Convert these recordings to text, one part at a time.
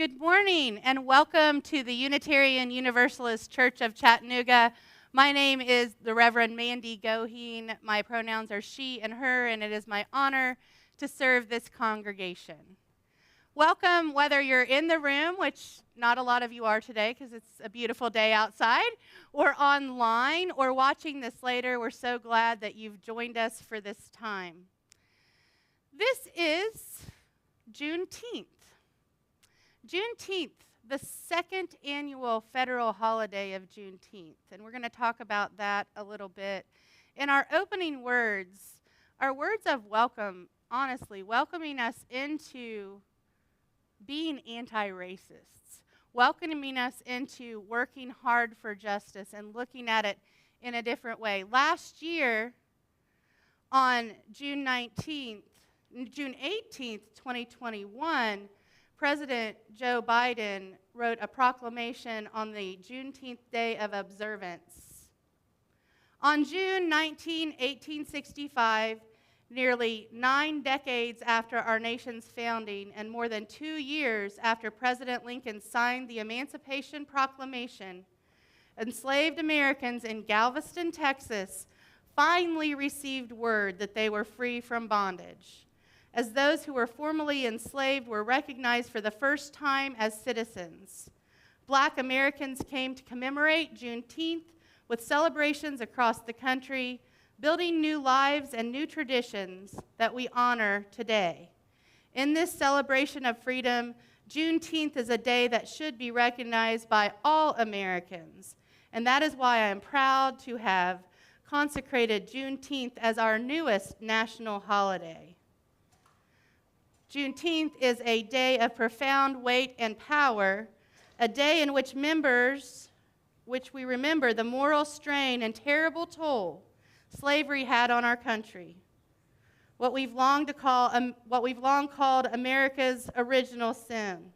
Good morning and welcome to the Unitarian Universalist Church of Chattanooga. My name is the Reverend Mandy Goheen. My pronouns are she and her, and it is my honor to serve this congregation. Welcome, whether you're in the room, which not a lot of you are today because it's a beautiful day outside, or online, or watching this later. We're so glad that you've joined us for this time. This is Juneteenth. Juneteenth, the second annual federal holiday of Juneteenth, and we're going to talk about that a little bit. In our opening words, our words of welcome, honestly, welcoming us into being anti-racists, welcoming us into working hard for justice and looking at it in a different way. Last year, on June 18th, 2021, President Joe Biden wrote a proclamation on the Juneteenth Day of Observance. On June 19, 1865, nearly 9 decades after our nation's founding and more than 2 years after President Lincoln signed the Emancipation Proclamation, enslaved Americans in Galveston, Texas, finally received word that they were free from bondage, as those who were formerly enslaved were recognized for the first time as citizens. Black Americans came to commemorate Juneteenth with celebrations across the country, building new lives and new traditions that we honor today. In this celebration of freedom, Juneteenth is a day that should be recognized by all Americans, and that is why I am proud to have consecrated Juneteenth as our newest national holiday. Juneteenth is a day of profound weight and power, a day in which we remember the moral strain and terrible toll slavery had on our country, what we've long called America's original sin,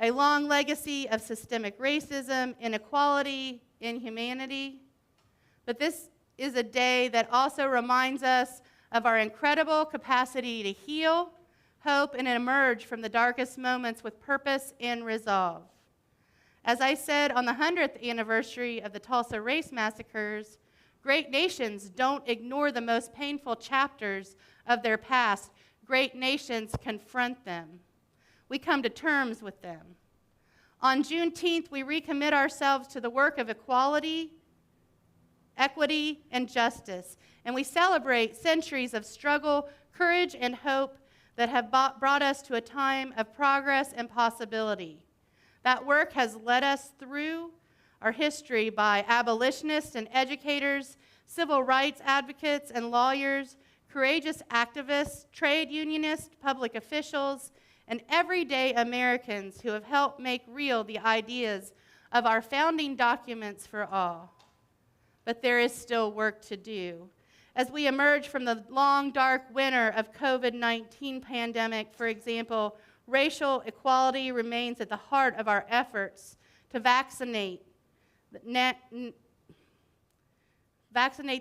a long legacy of systemic racism, inequality, inhumanity. But this is a day that also reminds us of our incredible capacity to heal, hope, and emerge from the darkest moments with purpose and resolve. As I said on the 100th anniversary of the Tulsa race massacres, great nations don't ignore the most painful chapters of their past. Great nations confront them. We come to terms with them. On Juneteenth, we recommit ourselves to the work of equality, equity, and justice, and we celebrate centuries of struggle, courage, and hope that have brought us to a time of progress and possibility. That work has led us through our history by abolitionists and educators, civil rights advocates and lawyers, courageous activists, trade unionists, public officials, and everyday Americans who have helped make real the ideas of our founding documents for all. But there is still work to do. As we emerge from the long, dark winter of COVID-19 pandemic, for example, racial equality remains at the heart of our efforts to vaccinate the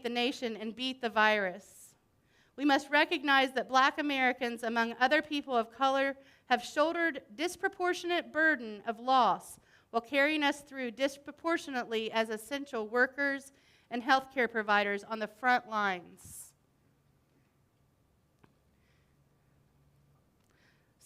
nation and beat the virus. We must recognize that Black Americans, among other people of color, have shouldered disproportionate burden of loss while carrying us through disproportionately as essential workers and healthcare providers on the front lines.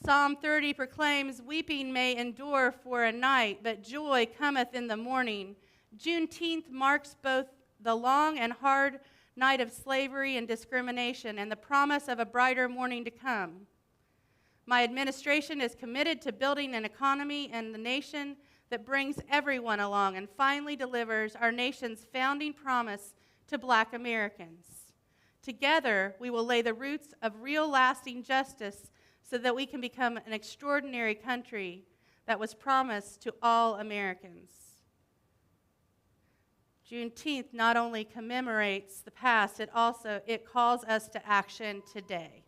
Psalm 30 proclaims, "Weeping may endure for a night, but joy cometh in the morning." Juneteenth marks both the long and hard night of slavery and discrimination and the promise of a brighter morning to come. My administration is committed to building an economy and the nation that brings everyone along and finally delivers our nation's founding promise to Black Americans. Together, we will lay the roots of real lasting justice so that we can become an extraordinary country that was promised to all Americans. Juneteenth not only commemorates the past, it calls us to action today.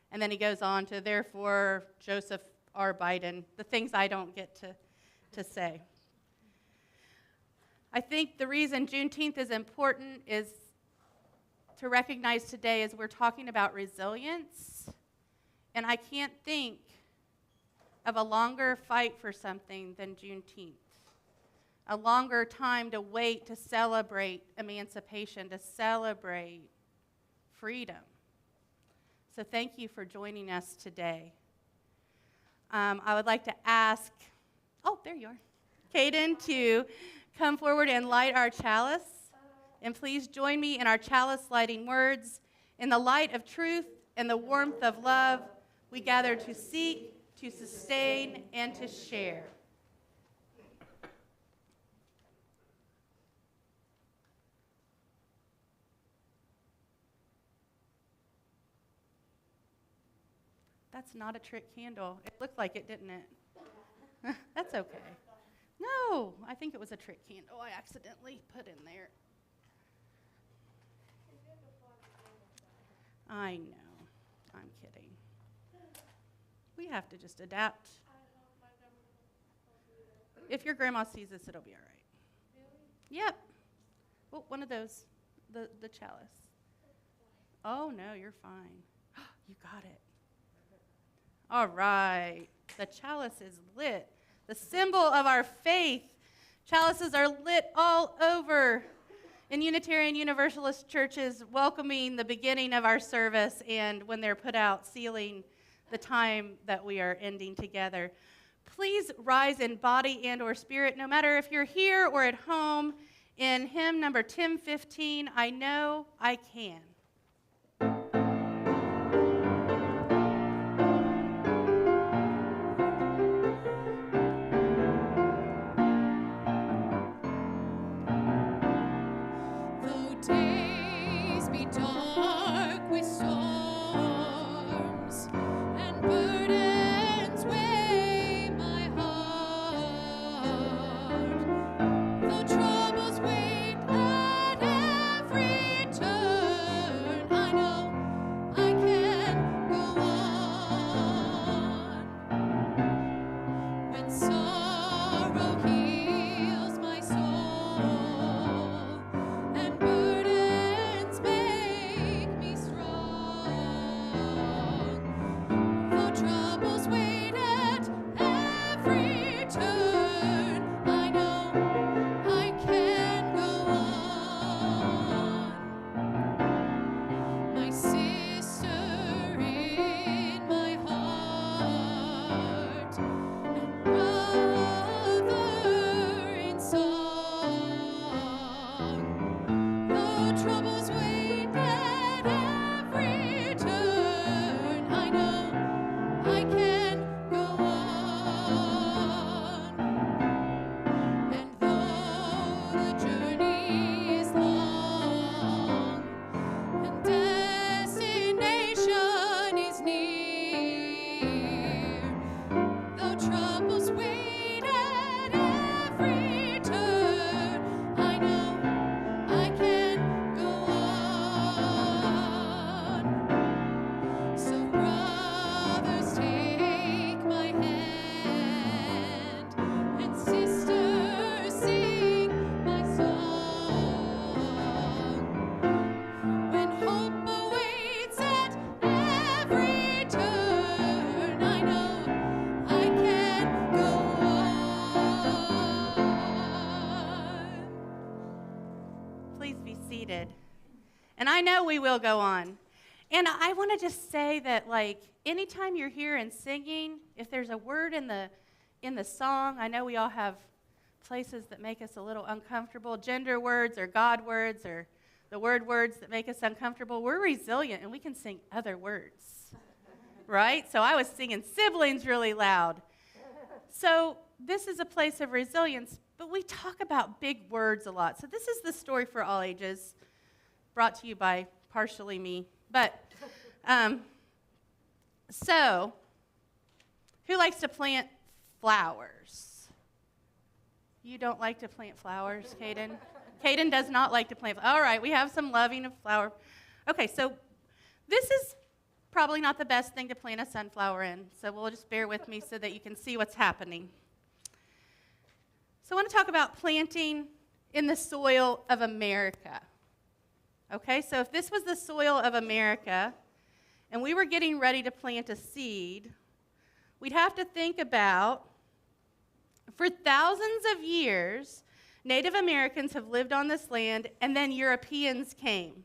And then he goes on to, therefore, Joseph R. Biden, the things I don't get to say. I think the reason Juneteenth is important is to recognize today as we're talking about resilience, and I can't think of a longer fight for something than Juneteenth. A longer time to wait to celebrate emancipation, to celebrate freedom. So thank you for joining us today. I would like to ask, there you are, Caden, to come forward and light our chalice. And please join me in our chalice lighting words. In the light of truth and the warmth of love, we gather to seek, to sustain, and to share. That's not a trick candle. It looked like it, didn't it? That's okay. No, I think it was a trick candle I accidentally put in there. I know. I'm kidding. We have to just adapt. If your grandma sees this, it'll be all right. Really? Yep. Well, one of those, the chalice. Oh, no, you're fine. You got it. All right. The chalice is lit. The symbol of our faith. Chalices are lit all over in Unitarian Universalist churches, welcoming the beginning of our service, and when they're put out, sealing the time that we are ending together. Please rise in body and or spirit, no matter if you're here or at home, in hymn number 1015, I Know I Can. And I know we will go on. And I want to just say that, anytime you're here and singing, if there's a word in the song, I know we all have places that make us a little uncomfortable, gender words or God words or the words that make us uncomfortable. We're resilient, and we can sing other words, right? So I was singing siblings really loud. So this is a place of resilience, but we talk about big words a lot. So this is the story for all ages, brought to you by partially me. But, so, who likes to plant flowers? You don't like to plant flowers, Caden? Caden does not like to plant flowers. All right, we have some loving of flower. Okay, so this is probably not the best thing to plant a sunflower in, so we'll just bear with me so that you can see what's happening. So I want to talk about planting in the soil of America. Okay, so if this was the soil of America and we were getting ready to plant a seed, we'd have to think about, for thousands of years, Native Americans have lived on this land, and then Europeans came.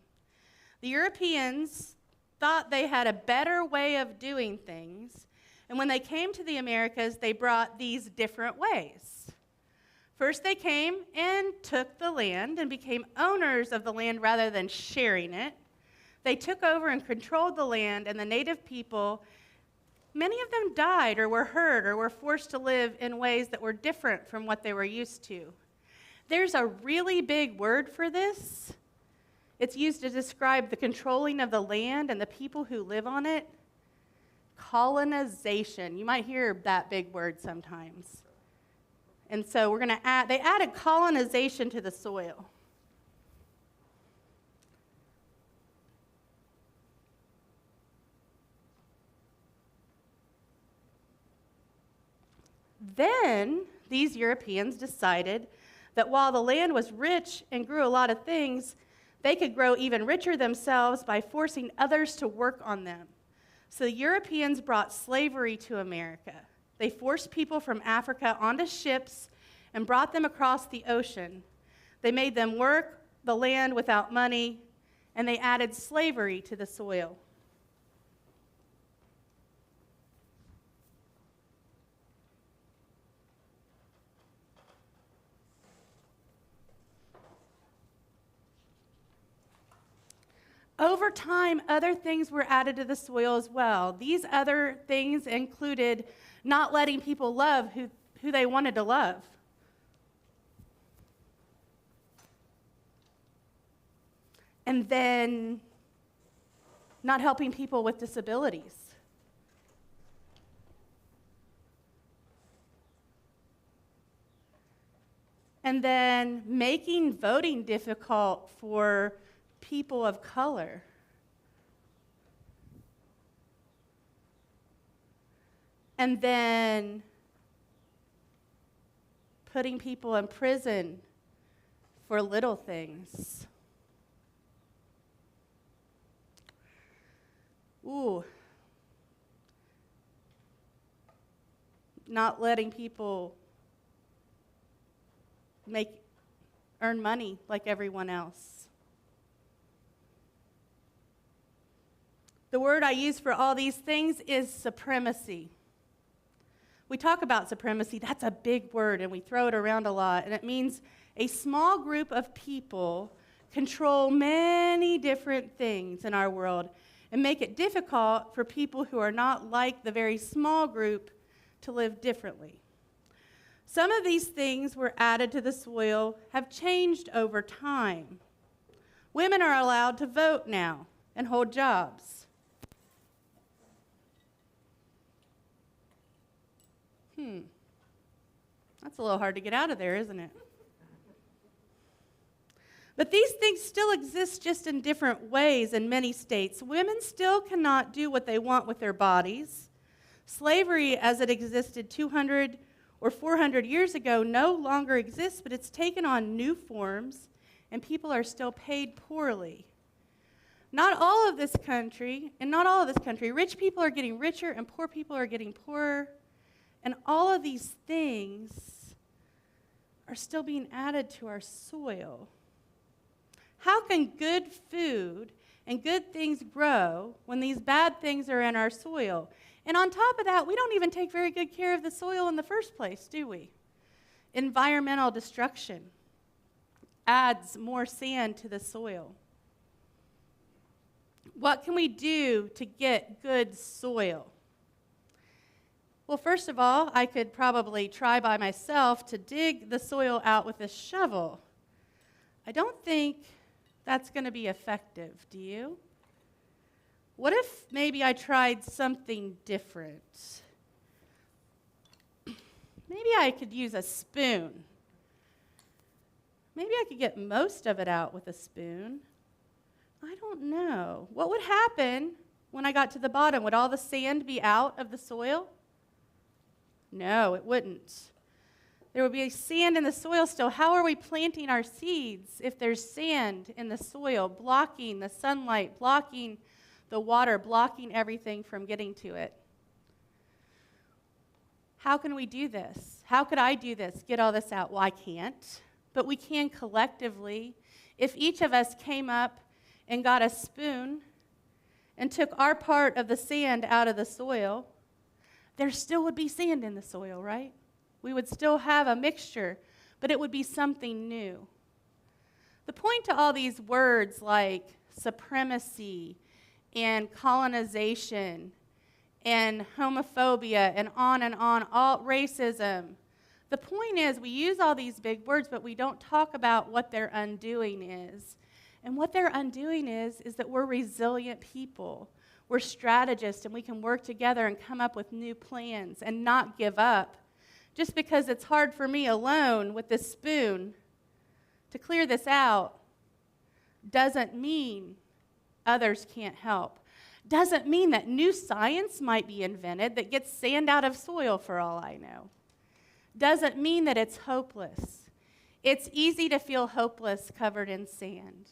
The Europeans thought they had a better way of doing things, and when they came to the Americas, they brought these different ways. First, they came and took the land and became owners of the land rather than sharing it. They took over and controlled the land, and the native people, many of them died or were hurt or were forced to live in ways that were different from what they were used to. There's a really big word for this. It's used to describe the controlling of the land and the people who live on it. Colonization. You might hear that big word sometimes. And so they added colonization to the soil. Then these Europeans decided that while the land was rich and grew a lot of things, they could grow even richer themselves by forcing others to work on them. So the Europeans brought slavery to America. They forced people from Africa onto ships and brought them across the ocean. They made them work the land without money, and they added slavery to the soil. Over time, other things were added to the soil as well. These other things included not letting people love who they wanted to love. And then not helping people with disabilities. And then making voting difficult for people of color. And then putting people in prison for little things. Not letting people earn money like everyone else. The word I use for all these things is supremacy. We talk about supremacy, that's a big word, and we throw it around a lot, and it means a small group of people control many different things in our world and make it difficult for people who are not like the very small group to live differently. Some of these things were added to the soil, have changed over time. Women are allowed to vote now and hold jobs. That's a little hard to get out of there, isn't it? But these things still exist just in different ways in many states. Women still cannot do what they want with their bodies. Slavery, as it existed 200 or 400 years ago, no longer exists, but it's taken on new forms, and people are still paid poorly. Not all of this country, rich people are getting richer and poor people are getting poorer. And all of these things are still being added to our soil. How can good food and good things grow when these bad things are in our soil? And on top of that, we don't even take very good care of the soil in the first place, do we? Environmental destruction adds more sand to the soil. What can we do to get good soil? Well, first of all, I could probably try by myself to dig the soil out with a shovel. I don't think that's going to be effective, do you? What if maybe I tried something different? Maybe I could use a spoon. Maybe I could get most of it out with a spoon. I don't know. What would happen when I got to the bottom? Would all the sand be out of the soil? No, it wouldn't. There would be sand in the soil still. How are we planting our seeds if there's sand in the soil, blocking the sunlight, blocking the water, blocking everything from getting to it? How can we do this? How could I do this? Get all this out? Well, I can't. But we can collectively. If each of us came up and got a spoon and took our part of the sand out of the soil, there still would be sand in the soil, right? We would still have a mixture, but it would be something new. The point to all these words like supremacy and colonization and homophobia and on, all racism, the point is we use all these big words, but we don't talk about what their undoing is. And what their undoing is that we're resilient people. We're strategists, and we can work together and come up with new plans and not give up. Just because it's hard for me alone with this spoon to clear this out doesn't mean others can't help. Doesn't mean that new science might be invented that gets sand out of soil for all I know. Doesn't mean that it's hopeless. It's easy to feel hopeless covered in sand.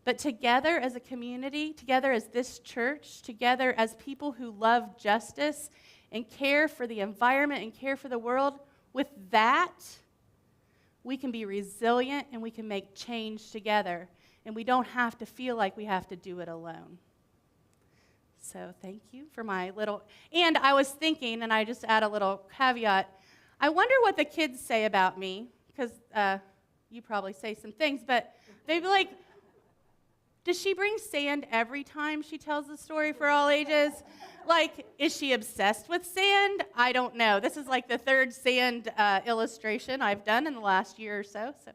But together as a community, together as this church, together as people who love justice and care for the environment and care for the world, with that, we can be resilient and we can make change together. And we don't have to feel like we have to do it alone. So thank you for my little, and I was thinking, and I just add a little caveat, I wonder what the kids say about me, because you probably say some things, but they'd be like, does she bring sand every time she tells the story for all ages? Like, is she obsessed with sand? I don't know. This is like the third sand illustration I've done in the last year or so. So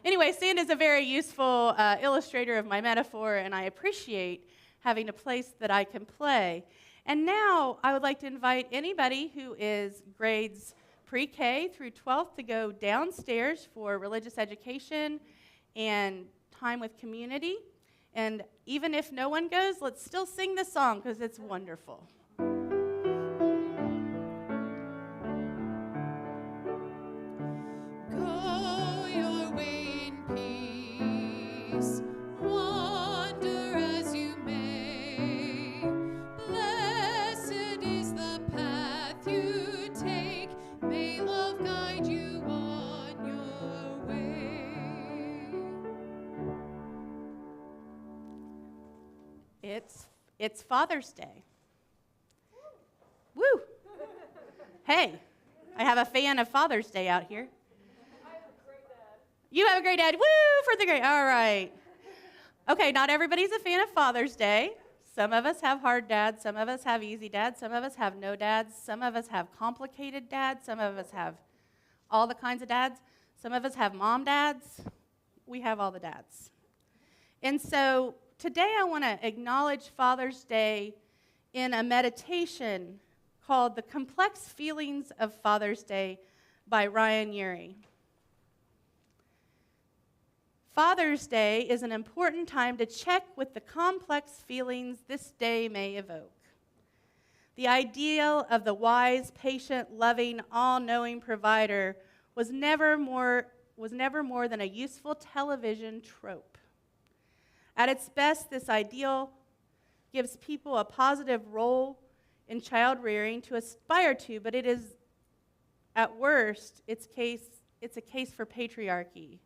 anyway, sand is a very useful illustrator of my metaphor, and I appreciate having a place that I can play. And now I would like to invite anybody who is grades pre-K through 12th to go downstairs for religious education and time with community. And even if no one goes, let's still sing the song because it's wonderful. Go your way in peace. Wander as you may. Blessed is the path you take. May love guide you on your way. It's Father's Day. Woo! Hey, I have a fan of Father's Day out here. I have a great dad. You have a great dad. Woo for the great. All right. Okay, not everybody's a fan of Father's Day. Some of us have hard dads. Some of us have easy dads. Some of us have no dads. Some of us have complicated dads. Some of us have all the kinds of dads. Some of us have mom dads. We have all the dads. And so today I want to acknowledge Father's Day in a meditation called The Complex Feelings of Father's Day by Ryan Urey. Father's Day is an important time to check with the complex feelings this day may evoke. The ideal of the wise, patient, loving, all-knowing provider was never more than a useful television trope. At its best, this ideal gives people a positive role in child rearing to aspire to, but it is, at worst, it's a case for patriarchy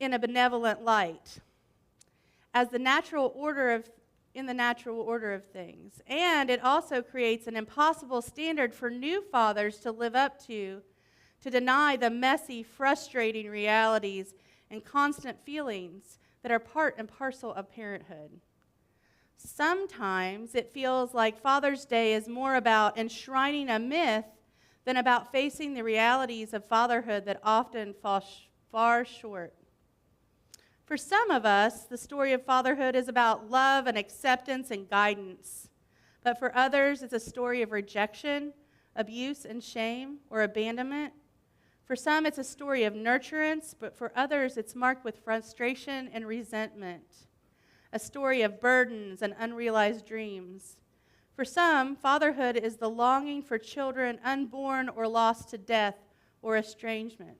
in a benevolent light, as in the natural order of things. And it also creates an impossible standard for new fathers to live up to deny the messy, frustrating realities and constant feelings that are part and parcel of parenthood. Sometimes it feels like Father's Day is more about enshrining a myth than about facing the realities of fatherhood that often fall far short. For some of us, the story of fatherhood is about love and acceptance and guidance. But for others, it's a story of rejection, abuse and shame, or abandonment. For some, it's a story of nurturance, but for others, it's marked with frustration and resentment. A story of burdens and unrealized dreams. For some, fatherhood is the longing for children unborn or lost to death or estrangement.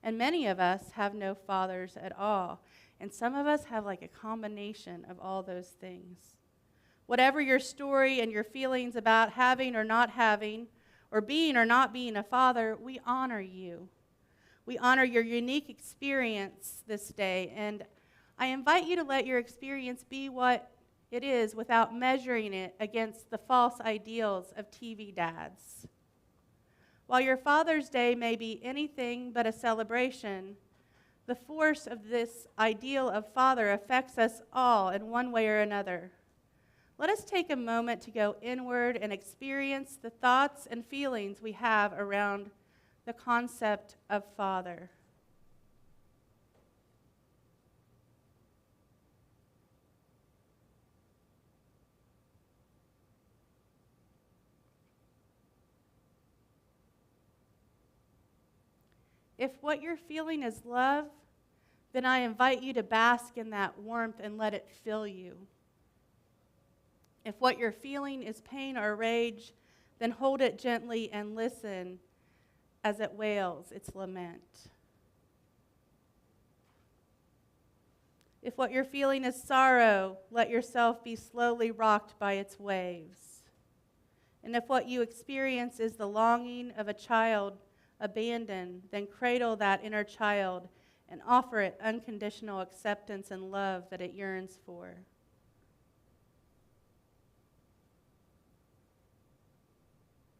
And many of us have no fathers at all. And some of us have like a combination of all those things. Whatever your story and your feelings about having or not having, or being or not being a father, we honor you. We honor your unique experience this day, and I invite you to let your experience be what it is without measuring it against the false ideals of TV dads. While your Father's Day may be anything but a celebration, the force of this ideal of father affects us all in one way or another. Let us take a moment to go inward and experience the thoughts and feelings we have around the concept of father. If what you're feeling is love, then I invite you to bask in that warmth and let it fill you. If what you're feeling is pain or rage, then hold it gently and listen as it wails its lament. If what you're feeling is sorrow, let yourself be slowly rocked by its waves. And if what you experience is the longing of a child abandoned, then cradle that inner child and offer it unconditional acceptance and love that it yearns for.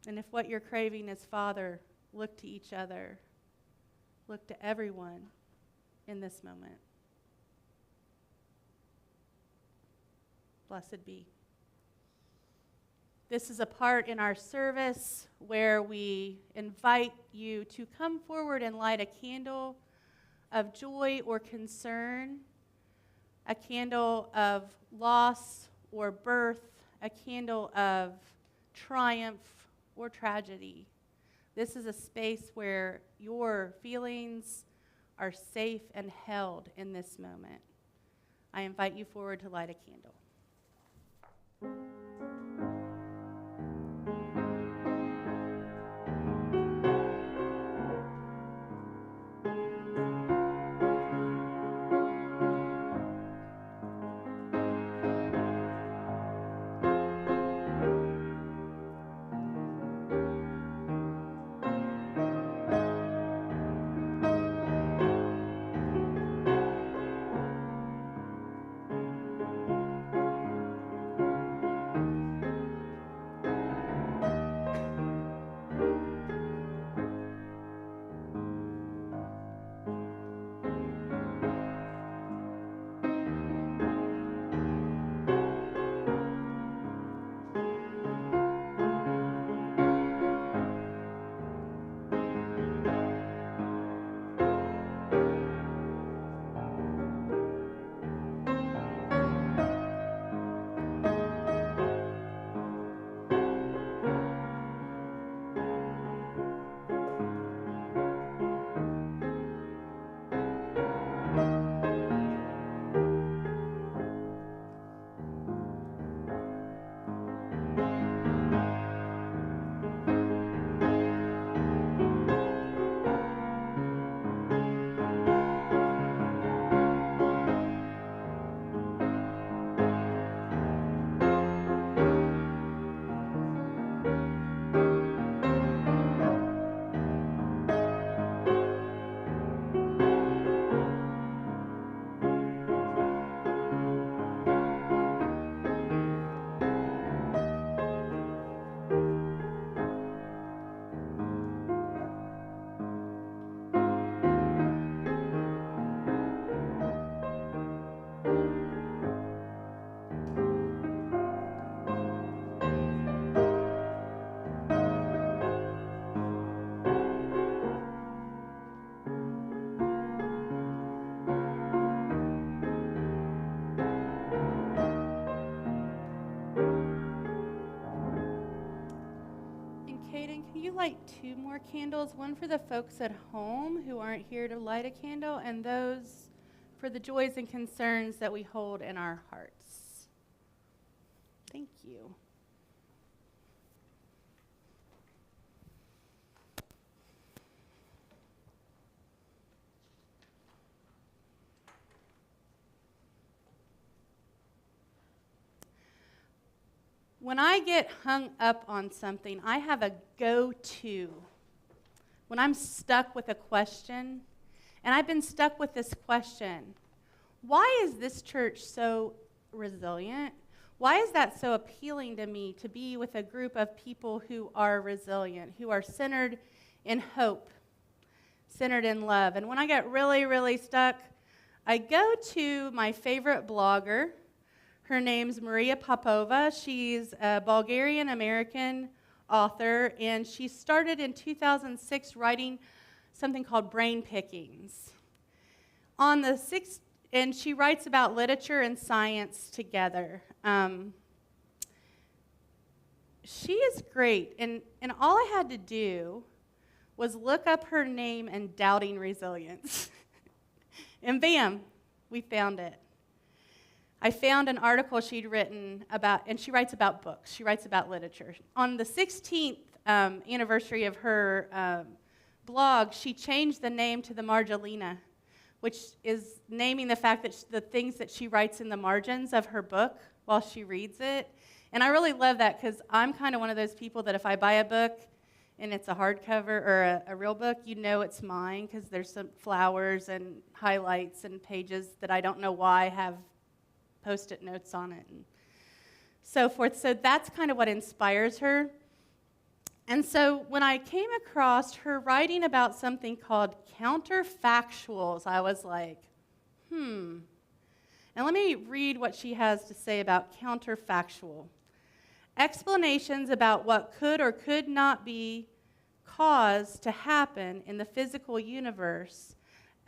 And if what you're craving is Father, look to each other. Look to everyone in this moment. Blessed be. This is a part in our service where we invite you to come forward and light a candle of joy or concern, a candle of loss or birth, a candle of triumph or tragedy. This is a space where your feelings are safe and held in this moment. I invite you forward to light a candle. Light 2 more candles, one for the folks at home who aren't here to light a candle, and those for the joys and concerns that we hold in our hearts. Thank you. When I get hung up on something, I have a go-to. When I'm stuck with a question, and I've been stuck with this question, why is this church so resilient? Why is that so appealing to me, to be with a group of people who are resilient, who are centered in hope, centered in love? And when I get really, really stuck, I go to my favorite blogger. Her name's Maria Popova. She's a Bulgarian-American author, and she started in 2006 writing something called Brain Pickings. And she writes about literature and science together. She is great, and all I had to do was look up her name and Doubting Resilience. And bam, we found it. I found an article she'd written about, and she writes about books. She writes about literature. On the 16th anniversary of her blog, she changed the name to the Margellina, which is naming the fact that the things that she writes in the margins of her book while she reads it. And I really love that because I'm kind of one of those people that if I buy a book and it's a hardcover or a real book, you know it's mine because there's some flowers and highlights and pages that I don't know why have Post-it notes on it and so forth. So that's kind of what inspires her. And so when I came across her writing about something called counterfactuals, I was like, And let me read what she has to say about counterfactual. Explanations about what could or could not be caused to happen in the physical universe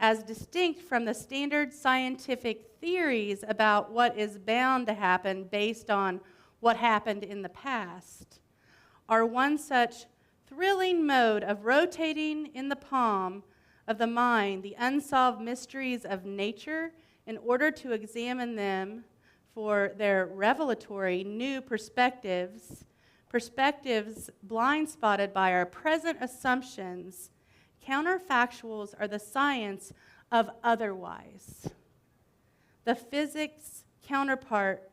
as distinct from the standard scientific theories about what is bound to happen based on what happened in the past, are one such thrilling mode of rotating in the palm of the mind the unsolved mysteries of nature in order to examine them for their revelatory new perspectives blind-spotted by our present assumptions. Counterfactuals are the science of otherwise, the physics counterpart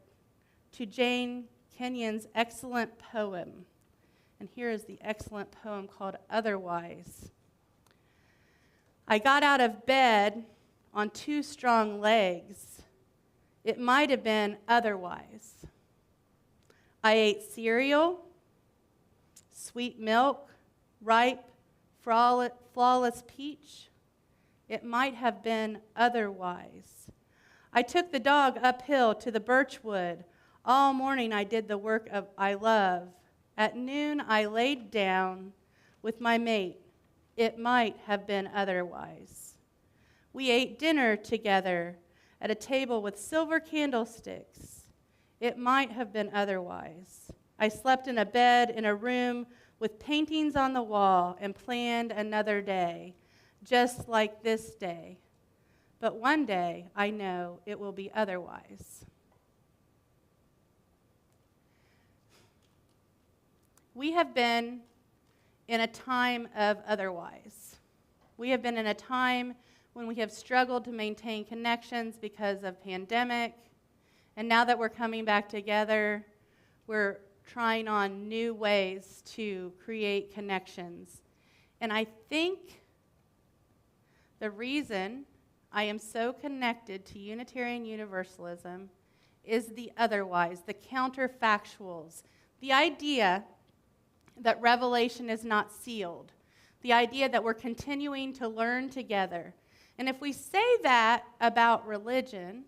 to Jane Kenyon's excellent poem. And here is the excellent poem called Otherwise. I got out of bed on two strong legs. It might have been otherwise. I ate cereal, sweet milk, ripe, flawless peach. It might have been otherwise. I took the dog uphill to the birchwood. All morning I did the work I love. At noon I laid down with my mate. It might have been otherwise. We ate dinner together at a table with silver candlesticks. It might have been otherwise. I slept in a bed in a room with paintings on the wall and planned another day, just like this day. But one day, I know it will be otherwise. We have been in a time of otherwise. We have been in a time when we have struggled to maintain connections because of pandemic. And now that we're coming back together, we're trying on new ways to create connections. And I think the reason I am so connected to Unitarian Universalism is the otherwise, the counterfactuals, the idea that revelation is not sealed, the idea that we're continuing to learn together. And if we say that about religion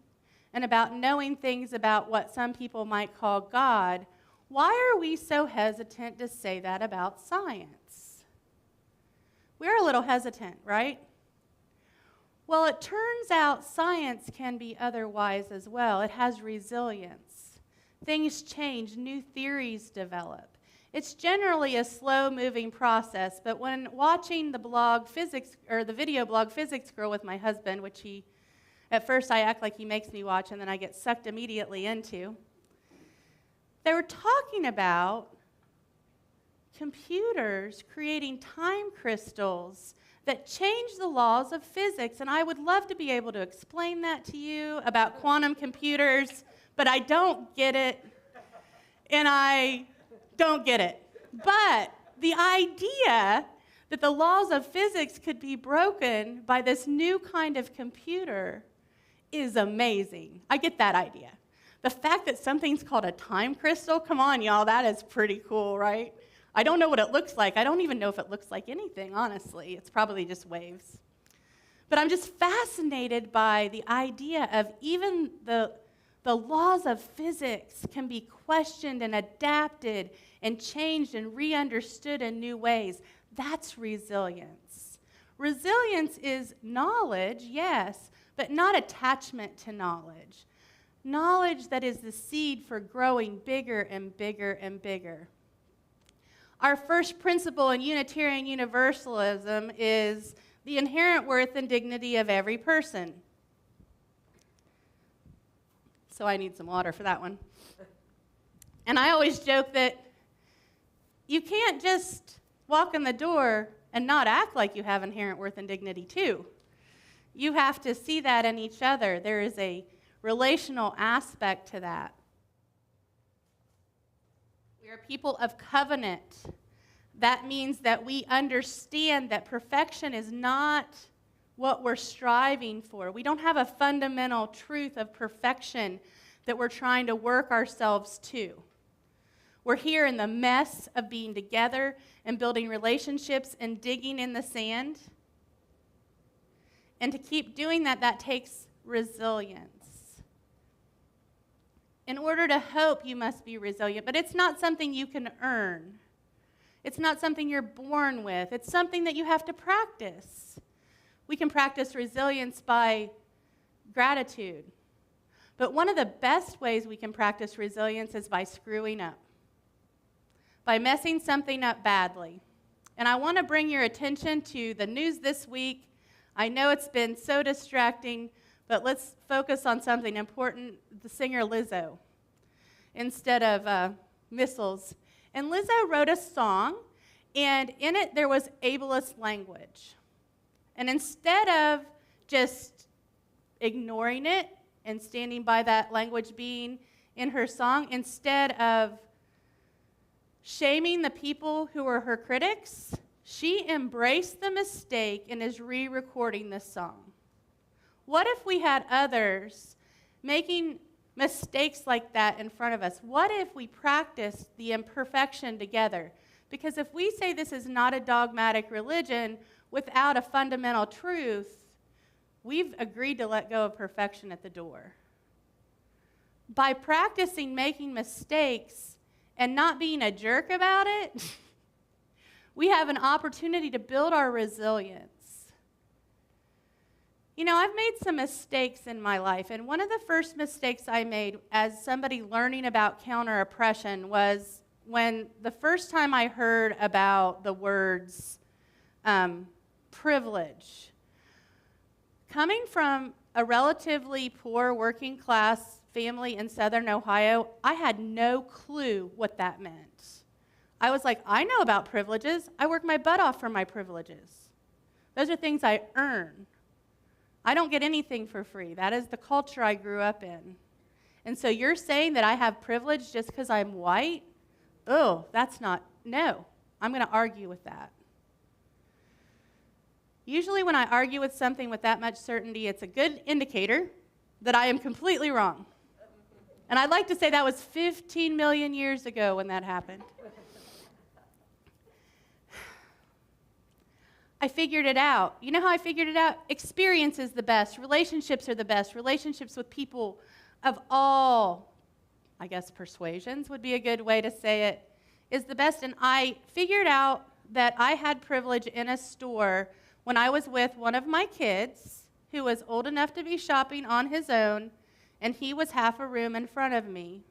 and about knowing things about what some people might call God, why are we so hesitant to say that about science? We're a little hesitant, right? Well, it turns out science can be otherwise as well. It has resilience. Things change, new theories develop. It's generally a slow-moving process, but when watching the video blog Physics Girl with my husband, which at first I act like he makes me watch and then I get sucked immediately into, they were talking about computers creating time crystals that change the laws of physics. And I would love to be able to explain that to you about quantum computers, but I don't get it. and I don't get it. But the idea that the laws of physics could be broken by this new kind of computer is amazing. I get that idea. The fact that something's called a time crystal, come on, y'all, that is pretty cool, right? I don't know what it looks like. I don't even know if it looks like anything, honestly. It's probably just waves. But I'm just fascinated by the idea of even the laws of physics can be questioned and adapted and changed and re-understood in new ways. That's resilience. Resilience is knowledge, yes, but not attachment to knowledge. Knowledge that is the seed for growing bigger and bigger and bigger. Our first principle in Unitarian Universalism is the inherent worth and dignity of every person. So I need some water for that one. And I always joke that you can't just walk in the door and not act like you have inherent worth and dignity too. You have to see that in each other. There is a relational aspect to that. We are people of covenant. That means that we understand that perfection is not what we're striving for. We don't have a fundamental truth of perfection that we're trying to work ourselves to. We're here in the mess of being together and building relationships and digging in the sand. And to keep doing that, that takes resilience. In order to hope, you must be resilient, but it's not something you can earn. It's not something you're born with. It's something that you have to practice. We can practice resilience by gratitude. But one of the best ways we can practice resilience is by screwing up, by messing something up badly. And I want to bring your attention to the news this week. I know it's been so distracting, but let's focus on something important, the singer Lizzo, instead of missiles. And Lizzo wrote a song, and in it there was ableist language. And instead of just ignoring it and standing by that language being in her song, instead of shaming the people who were her critics, she embraced the mistake and is re-recording this song. What if we had others making mistakes like that in front of us? What if we practiced the imperfection together? Because if we say this is not a dogmatic religion without a fundamental truth, we've agreed to let go of perfection at the door. By practicing making mistakes and not being a jerk about it, we have an opportunity to build our resilience. You know, I've made some mistakes in my life, and one of the first mistakes I made as somebody learning about counter-oppression was when the first time I heard about the words privilege. Coming from a relatively poor working-class family in Southern Ohio, I had no clue what that meant. I was like, I know about privileges. I work my butt off for my privileges. Those are things I earn. I don't get anything for free. That is the culture I grew up in. And so you're saying that I have privilege just because I'm white? Oh, that's not, no. I'm going to argue with that. Usually when I argue with something with that much certainty, it's a good indicator that I am completely wrong. And I'd like to say that was 15 million years ago when that happened. I figured it out. You know how I figured it out? Experience is the best. Relationships are the best. Relationships with people of all, I guess persuasions would be a good way to say it, is the best. And I figured out that I had privilege in a store when I was with one of my kids who was old enough to be shopping on his own, and he was half a room in front of me.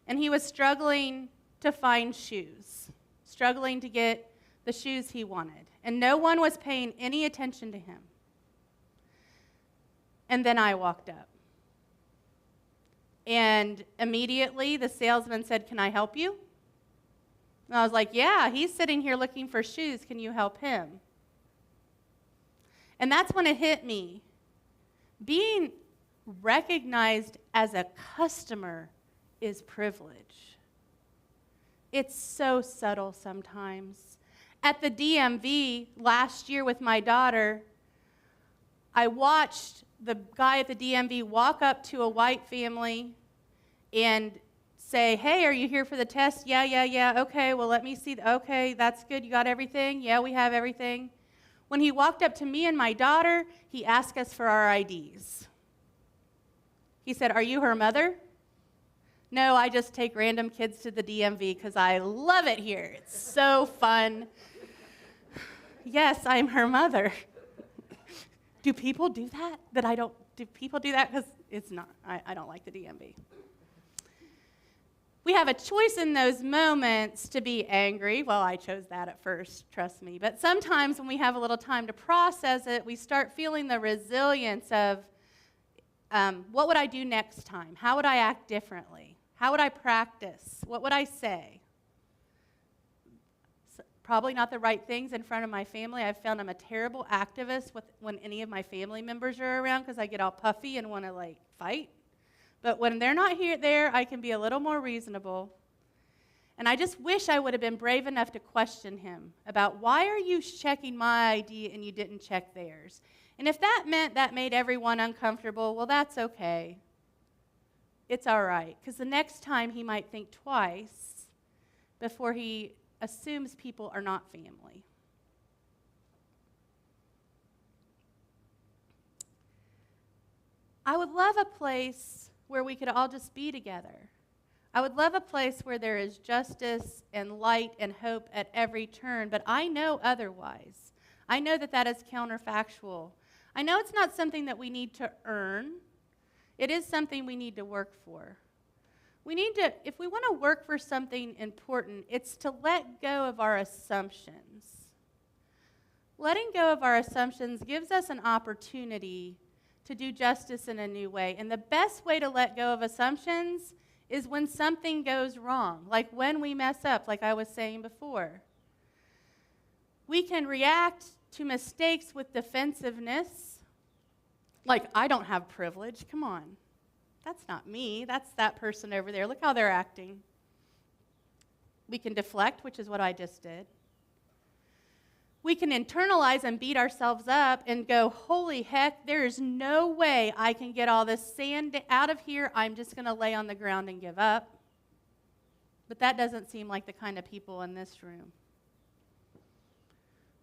And he was struggling to find shoes, struggling to get the shoes he wanted. And no one was paying any attention to him. And then I walked up. And immediately the salesman said, "Can I help you?" And I was like, "Yeah, he's sitting here looking for shoes. Can you help him?" And that's when it hit me. Being recognized as a customer is privilege. It's so subtle sometimes. At the DMV last year with my daughter, I watched the guy at the DMV walk up to a white family and say, "Hey, are you here for the test?" Yeah. Okay, well, let me see. Okay, that's good. You got everything? Yeah, we have everything. When he walked up to me and my daughter, he asked us for our IDs. He said, "Are you her mother?" "No, I just take random kids to the DMV because I love it here. It's so fun." Yes, I'm her mother. Do people do that? Do people do that? Because it's not. I don't like the DMV. We have a choice in those moments to be angry. Well, I chose that at first, trust me. But sometimes when we have a little time to process it, we start feeling the resilience of what would I do next time? How would I act differently? How would I practice? What would I say? Probably not the right things in front of my family. I've found I'm a terrible activist when any of my family members are around because I get all puffy and want to fight. But when they're not there, I can be a little more reasonable. And I just wish I would have been brave enough to question him about, why are you checking my ID and you didn't check theirs? And if that meant that made everyone uncomfortable, well, that's okay. It's all right. Because the next time he might think twice before he assumes people are not family. I would love a place where we could all just be together. I would love a place where there is justice and light and hope at every turn, but I know otherwise. I know that that is counterfactual. I know it's not something that we need to earn. It is something we need to work for. We need to, if we want to work for something important, it's to let go of our assumptions. Letting go of our assumptions gives us an opportunity to do justice in a new way. And the best way to let go of assumptions is when something goes wrong, like when we mess up, like I was saying before. We can react to mistakes with defensiveness, like, I don't have privilege, come on. That's not me, that's that person over there. Look how they're acting. We can deflect, which is what I just did. We can internalize and beat ourselves up and go, holy heck, there is no way I can get all this sand out of here. I'm just going to lay on the ground and give up. But that doesn't seem like the kind of people in this room.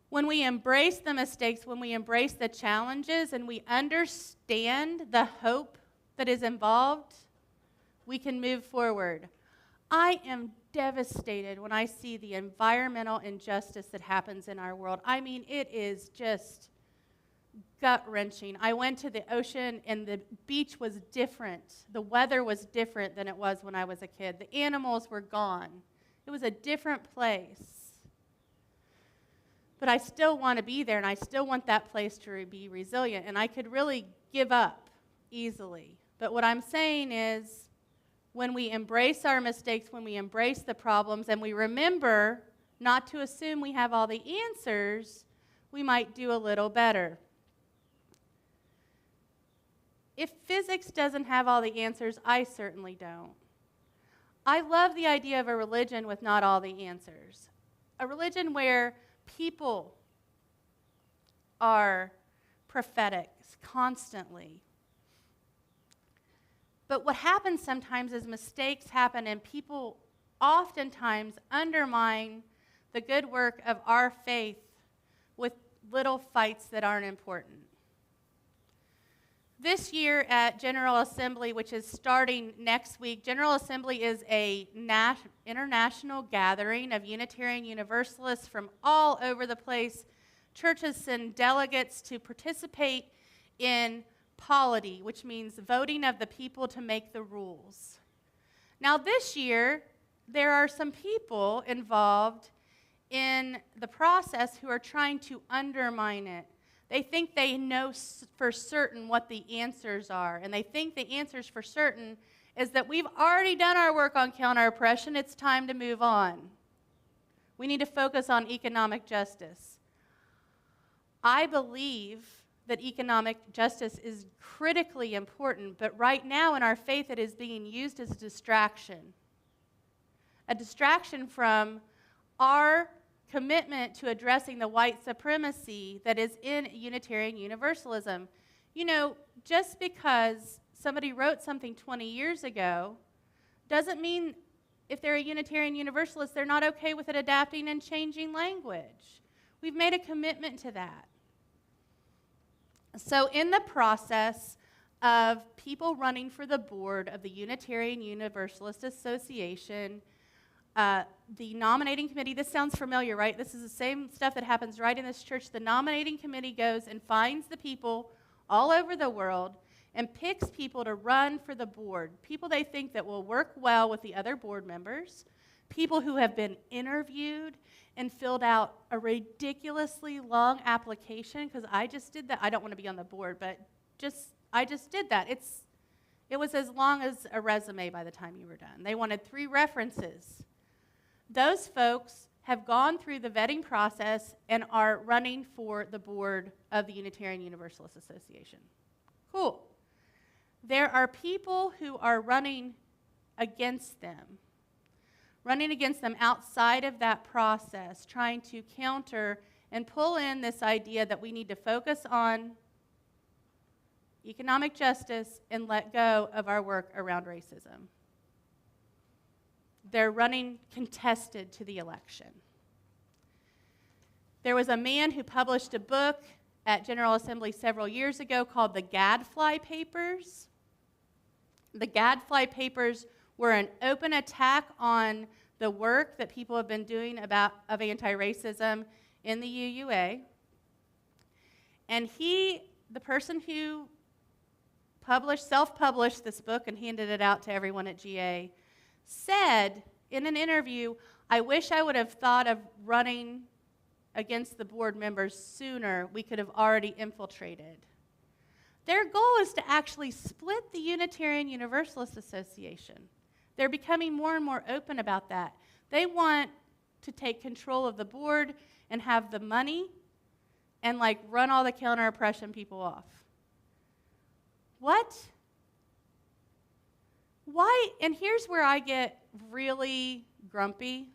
When we embrace the mistakes, when we embrace the challenges, and we understand the hope that is involved, we can move forward. I am devastated when I see the environmental injustice that happens in our world. I mean, it is just gut-wrenching. I went to the ocean and the beach was different. The weather was different than it was when I was a kid. The animals were gone. It was a different place. But I still want to be there, and I still want that place to be resilient. And I could really give up easily. But what I'm saying is, when we embrace our mistakes, when we embrace the problems, and we remember not to assume we have all the answers, we might do a little better. If physics doesn't have all the answers, I certainly don't. I love the idea of a religion with not all the answers. A religion where people are prophetic constantly. But what happens sometimes is mistakes happen, and people oftentimes undermine the good work of our faith with little fights that aren't important. This year at General Assembly, which is starting next week, General Assembly is a international gathering of Unitarian Universalists from all over the place. Churches send delegates to participate in polity, which means voting of the people to make the rules. Now this year, there are some people involved in the process who are trying to undermine it. They think they know for certain what the answers are, and they think the answers for certain is that we've already done our work on counter-oppression, it's time to move on. We need to focus on economic justice. I believe that economic justice is critically important, but right now in our faith it is being used as a distraction from our commitment to addressing the white supremacy that is in Unitarian Universalism. You know, just because somebody wrote something 20 years ago doesn't mean if they're a Unitarian Universalist, they're not okay with it adapting and changing language. We've made a commitment to that. So in the process of people running for the board of the Unitarian Universalist Association, the nominating committee, this sounds familiar, right? This is the same stuff that happens right in this church. The nominating committee goes and finds the people all over the world and picks people to run for the board, people they think that will work well with the other board members, people who have been interviewed and filled out a ridiculously long application, because I just did that. I don't want to be on the board, but I just did that. It was as long as a resume by the time you were done. They wanted 3 references. Those folks have gone through the vetting process and are running for the board of the Unitarian Universalist Association. Cool. There are people who are running against them outside of that process, trying to counter and pull in this idea that we need to focus on economic justice and let go of our work around racism. They're running contested to the election. There was a man who published a book at General Assembly several years ago called the Gadfly Papers. The Gadfly Papers were an open attack on the work that people have been doing of anti-racism in the UUA. And the person who self-published this book and handed it out to everyone at GA, said in an interview, "I wish I would have thought of running against the board members sooner. We could have already infiltrated." Their goal is to actually split the Unitarian Universalist Association. They're becoming more and more open about that. They want to take control of the board and have the money and run all the counter-oppression people off. What? Why? And here's where I get really grumpy.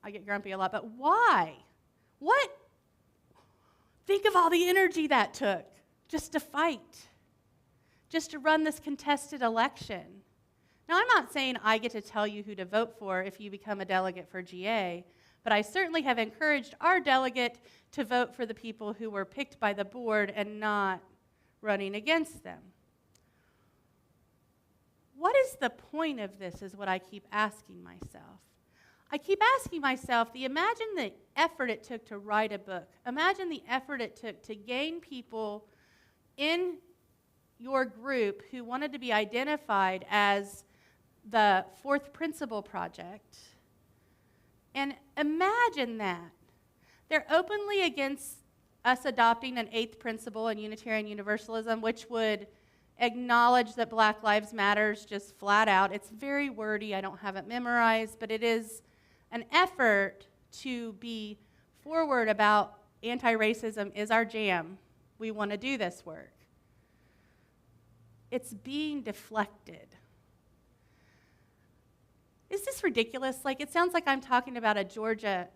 I get grumpy a lot, but why? What? Think of all the energy that took just to fight, just to run this contested election. Now, I'm not saying I get to tell you who to vote for if you become a delegate for GA, but I certainly have encouraged our delegate to vote for the people who were picked by the board and not running against them. What is the point of this is what I keep asking myself. I keep asking myself, imagine the effort it took to write a book. Imagine the effort it took to gain people in your group who wanted to be identified as the Fourth Principle Project. And imagine that. They're openly against us adopting an 8th principle in Unitarian Universalism, which would acknowledge that Black Lives Matters just flat out. It's very wordy. I don't have it memorized, but it is an effort to be forward about anti-racism is our jam. We want to do this work. It's being deflected. Is this ridiculous? It sounds like I'm talking about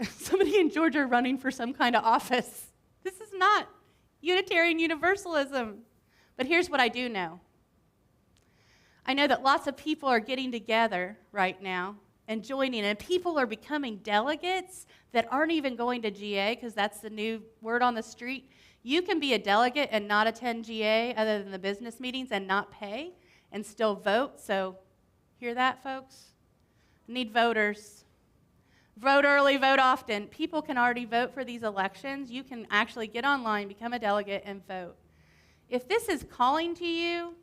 somebody in Georgia running for some kind of office. This is not Unitarian Universalism. But here's what I do know. I know that lots of people are getting together right now and joining, and people are becoming delegates that aren't even going to GA, because that's the new word on the street. You can be a delegate and not attend GA other than the business meetings and not pay and still vote. So hear that, folks? Need voters. Vote early, vote often. People can already vote for these elections. You can actually get online, become a delegate, and vote. If this is calling to you,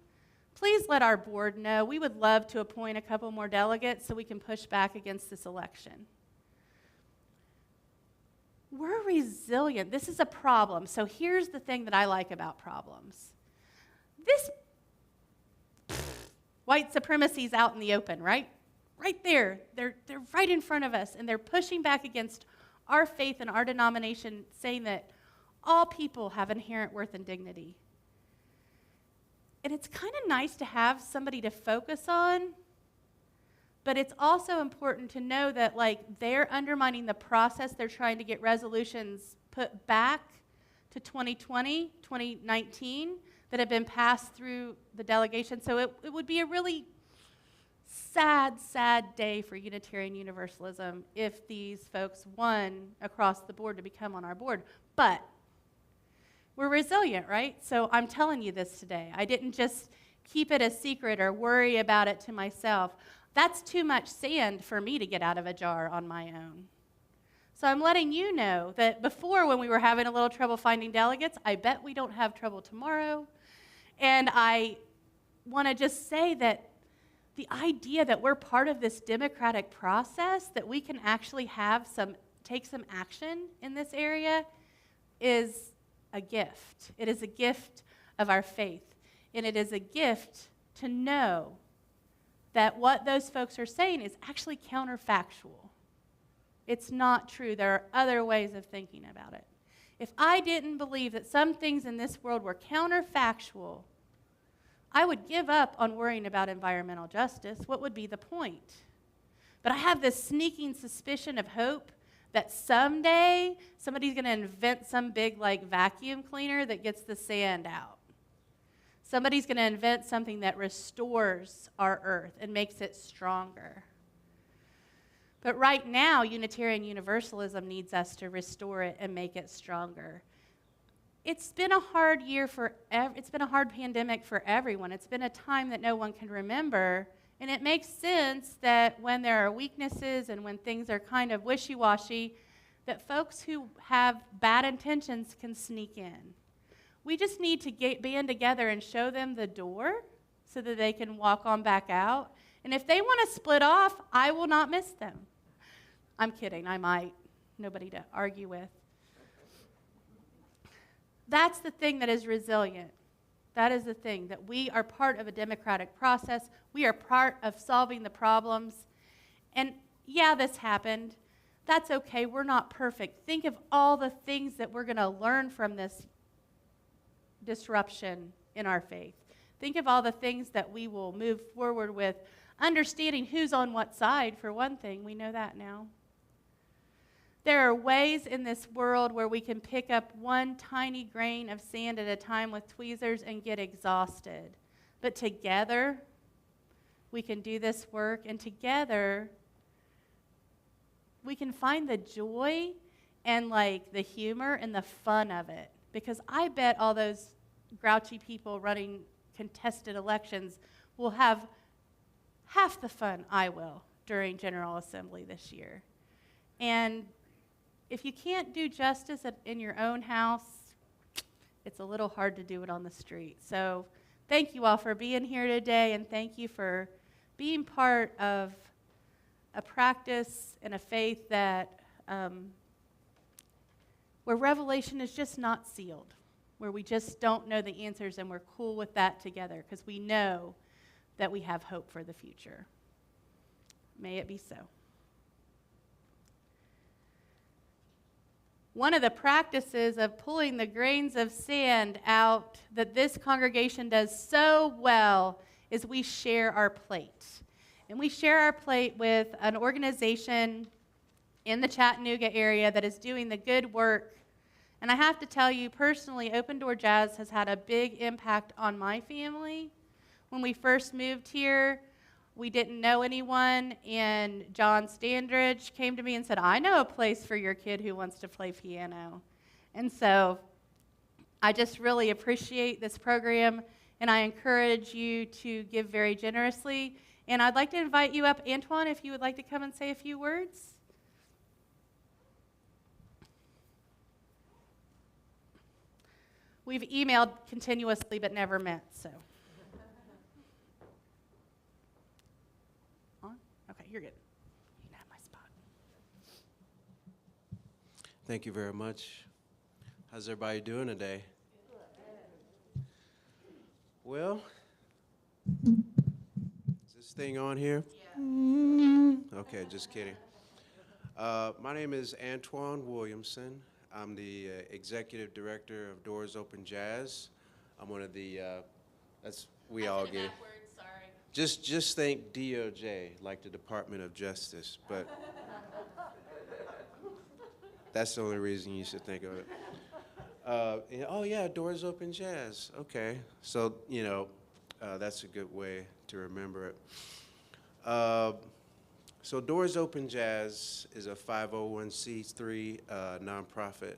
please let our board know. We would love to appoint a couple more delegates so we can push back against this election. We're resilient. This is a problem. So here's the thing that I like about problems. White supremacy is out in the open, right? Right there. They're right in front of us, and they're pushing back against our faith and our denomination, saying that All people have inherent worth and dignity. And it's kind of nice to have somebody to focus on, but it's also important to know that, like, they're undermining the process. They're trying to get resolutions put back to 2020, 2019 that have been passed through the delegation. So it would be a really sad, sad day for Unitarian Universalism if these folks won across the board to become on our board. But we're resilient, right? So I'm telling you this today. I didn't just keep it a secret or worry about it to myself. That's too much sand for me to get out of a jar on my own. So I'm letting you know that before, when we were having a little trouble finding delegates, I bet we don't have trouble tomorrow. And I want to just say that the idea that we're part of this democratic process, that we can actually take some action in this area, is a gift. It is a gift of our faith. And it is a gift to know that what those folks are saying is actually counterfactual. It's not true. There are other ways of thinking about it. If I didn't believe that some things in this world were counterfactual, I would give up on worrying about environmental justice. What would be the point? But I have this sneaking suspicion of hope that someday somebody's going to invent some big, like, vacuum cleaner that gets the sand out. Somebody's going to invent something that restores our earth and makes it stronger. But right now, Unitarian Universalism needs us to restore it and make it stronger. It's been a hard year it's been a hard pandemic for everyone. It's been a time that no one can remember. And it makes sense that when there are weaknesses and when things are kind of wishy-washy, that folks who have bad intentions can sneak in. We just need to band together and show them the door so that they can walk on back out. And if they want to split off, I will not miss them. I'm kidding, I might. Nobody to argue with. That's the thing that is resilient. That is the thing, that we are part of a democratic process. We are part of solving the problems. And yeah, this happened. That's okay. We're not perfect. Think of all the things that we're going to learn from this disruption in our faith. Think of all the things that we will move forward with, understanding who's on what side, for one thing. We know that now. There are ways in this world where we can pick up one tiny grain of sand at a time with tweezers and get exhausted. But together, we can do this work, and together, we can find the joy and, like, the humor and the fun of it. Because I bet all those grouchy people running contested elections will have half the fun I will during General Assembly this year. And if you can't do justice in your own house, it's a little hard to do it on the street. So thank you all for being here today, and thank you for being part of a practice and a faith that where revelation is just not sealed, where we just don't know the answers, and we're cool with that together because we know that we have hope for the future. May it be so. One of the practices of pulling the grains of sand out that this congregation does so well is we share our plate. And we share our plate with an organization in the Chattanooga area that is doing the good work. And I have to tell you, personally, Open Door Jazz has had a big impact on my family. When we first moved here, we didn't know anyone, and John Standridge came to me and said, I know a place for your kid who wants to play piano. And so I just really appreciate this program, and I encourage you to give very generously. And I'd like to invite you up, Antoine, if you would like to come and say a few words. We've emailed continuously but never met, so. Okay, you're good. You can have my spot. Thank you very much. How's everybody doing today? Well, is this thing on here? Yeah. Okay, just kidding. My name is Antoine Williamson. I'm the executive director of Doors Open Jazz. I'm one of the, that's, we all get it. Sorry. Just think DOJ, like the Department of Justice, but that's the only reason you should think of it. Oh yeah, Doors Open Jazz. Okay, so that's a good way to remember it. So Doors Open Jazz is a 501c3 nonprofit,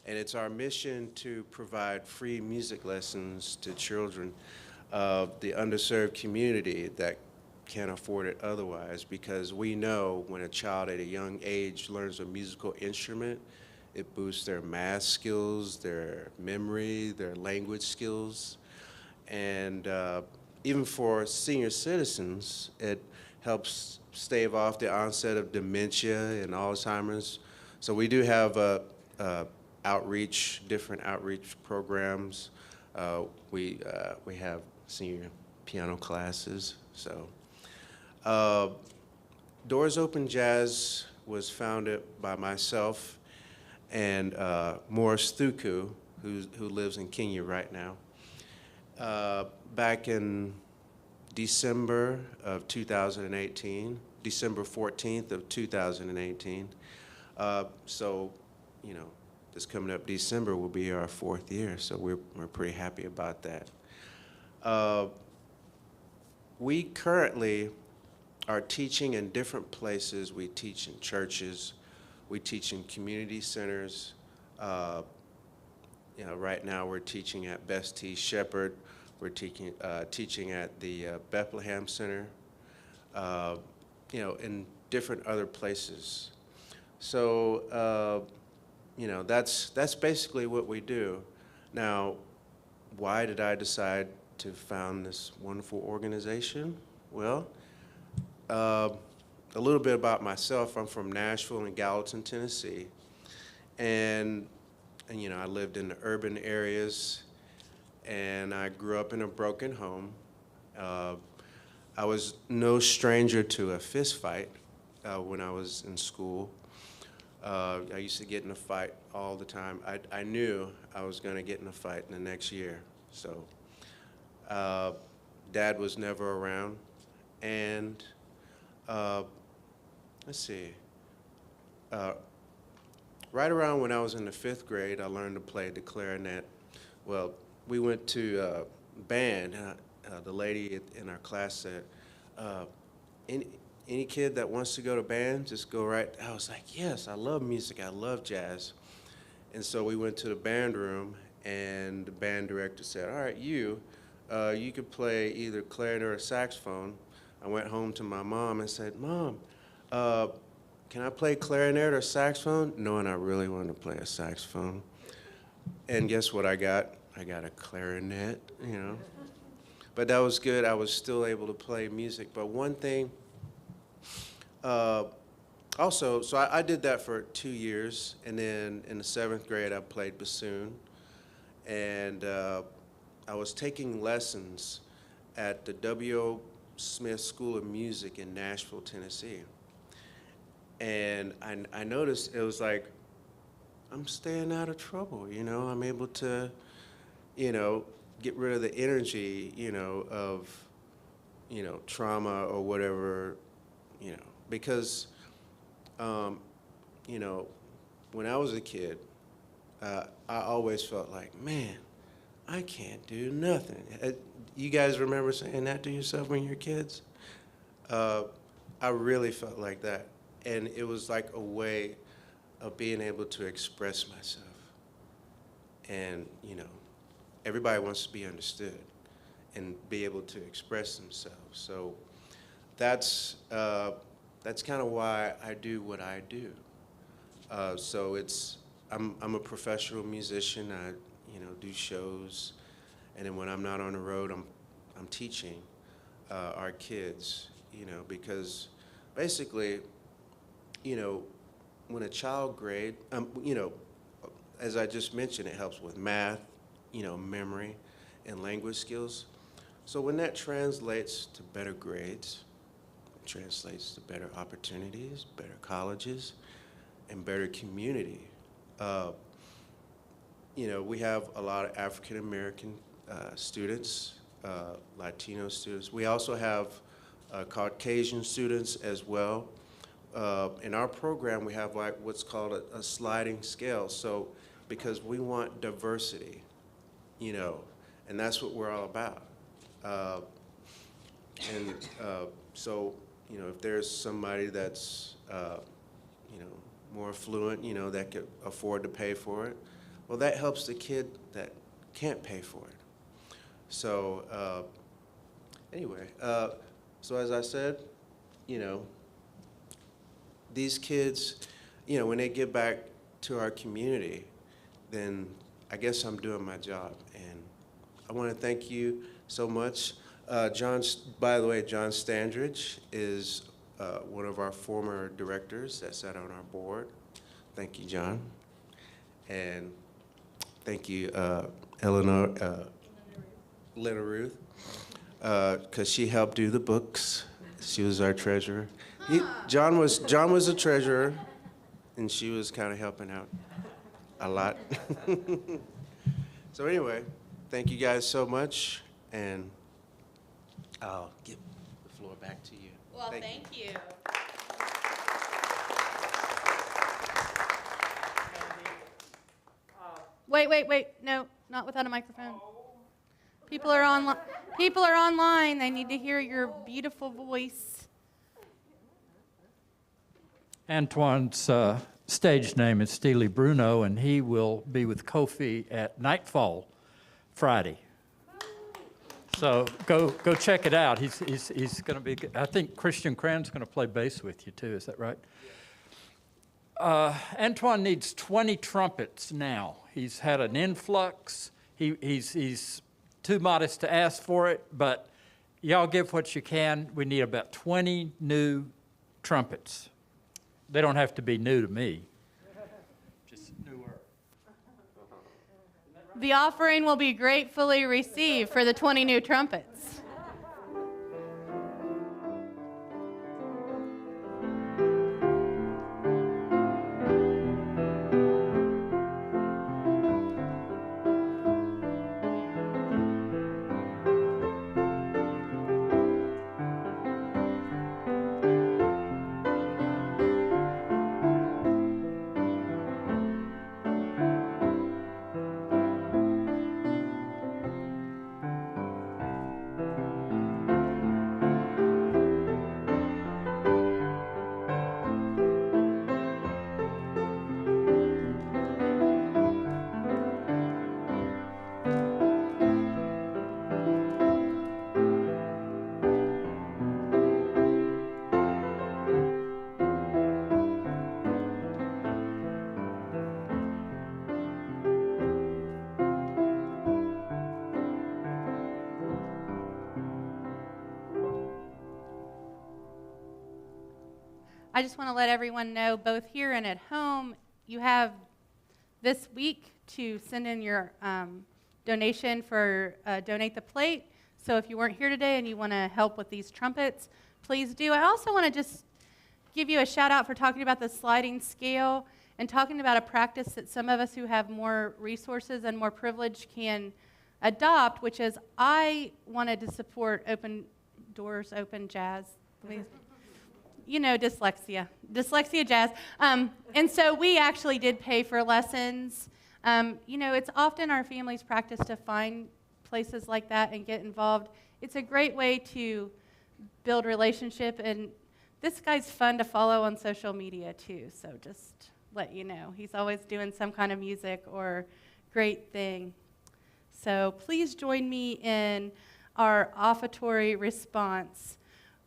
and it's our mission to provide free music lessons to children of the underserved community that can't afford it otherwise, because we know when a child at a young age learns a musical instrument, it boosts their math skills, their memory, their language skills, and even for senior citizens, it helps stave off the onset of dementia and Alzheimer's. So we do have different outreach programs. We have senior piano classes. So Doors Open Jazz was founded by myself and Morris Thuku, who lives in Kenya right now, back in December of 2018, December 14th of 2018. So, this coming up December will be our 4th year, so we're pretty happy about that. We currently are teaching in different places. We teach in churches, we teach in community centers. Right now we're teaching at Bestie Shepherd. We're teaching at the Bethlehem Center, in different other places. So, that's basically what we do. Now, why did I decide to found this wonderful organization? Well, a little bit about myself. I'm from Nashville and Gallatin, Tennessee, and I lived in the urban areas, and I grew up in a broken home. I was no stranger to a fist fight when I was in school. I used to get in a fight all the time. I knew I was going to get in a fight in the next year. So Dad was never around. And let's see. Right around when I was in the 5th grade, I learned to play the clarinet. Well, we went to band. The lady in our class said, any kid that wants to go to band, just go right. I was like, yes, I love music, I love jazz. And so we went to the band room, and the band director said, all right, you could play either clarinet or saxophone. I went home to my mom and said, Mom, can I play clarinet or saxophone? Knowing I really wanted to play a saxophone. And guess what I got? I got a clarinet, But that was good. I was still able to play music. But one thing, also, so I did that for 2 years. And then in the 7th grade, I played bassoon. And I was taking lessons at the W.O. Smith School of Music in Nashville, Tennessee. And I noticed it was like, I'm staying out of trouble, I'm able to, get rid of the energy, of, trauma or whatever, because, when I was a kid, I always felt like, man, I can't do nothing. You guys remember saying that to yourself when you were kids? I really felt like that. And it was like a way of being able to express myself. And, everybody wants to be understood and be able to express themselves. So that's kind of why I do what I do. So I'm a professional musician. I do shows, and then when I'm not on the road, I'm teaching our kids. Because basically, when a child grade, as I just mentioned, it helps with math, memory, and language skills. So when that translates to better grades, it translates to better opportunities, better colleges, and better community. we have a lot of African American students, Latino students. We also have Caucasian students as well. In our program, we have like what's called a sliding scale. So, because we want diversity, and that's what we're all about. So, if there's somebody that's, more affluent, that could afford to pay for it, well, that helps the kid that can't pay for it. So, anyway, so as I said, these kids, when they get back to our community, then I guess I'm doing my job. And I want to thank you so much. By the way, John Standridge is one of our former directors that sat on our board. Thank you, John. And thank you, Lena Ruth, because she helped do the books. She was our treasurer. John was a treasurer, and she was kind of helping out a lot. So anyway, thank you guys so much, and I'll give the floor back to you. Well, thank you. Wait. No, not without a microphone. People are online. People are online. They need to hear your beautiful voice. Antoine's stage name is Steely Bruno, and he will be with Kofi at Nightfall Friday. So go check it out. He's going to be. I think Christian Cran's going to play bass with you too. Is that right? Antoine needs 20 trumpets now. He's had an influx. He's too modest to ask for it, but y'all give what you can. We need about 20 new trumpets. They don't have to be new to me, just newer. The offering will be gratefully received for the 20 new trumpets. I just want to let everyone know, both here and at home, you have this week to send in your donation for Donate the Plate. So if you weren't here today and you want to help with these trumpets, please do. I also want to just give you a shout out for talking about the sliding scale and talking about a practice that some of us who have more resources and more privilege can adopt, which is I wanted to support Open Doors, Open Jazz. Dyslexia jazz. And so we actually did pay for lessons. It's often our family's practice to find places like that and get involved. It's a great way to build relationship, and this guy's fun to follow on social media too, so just let you know. He's always doing some kind of music or great thing. So please join me in our offertory response.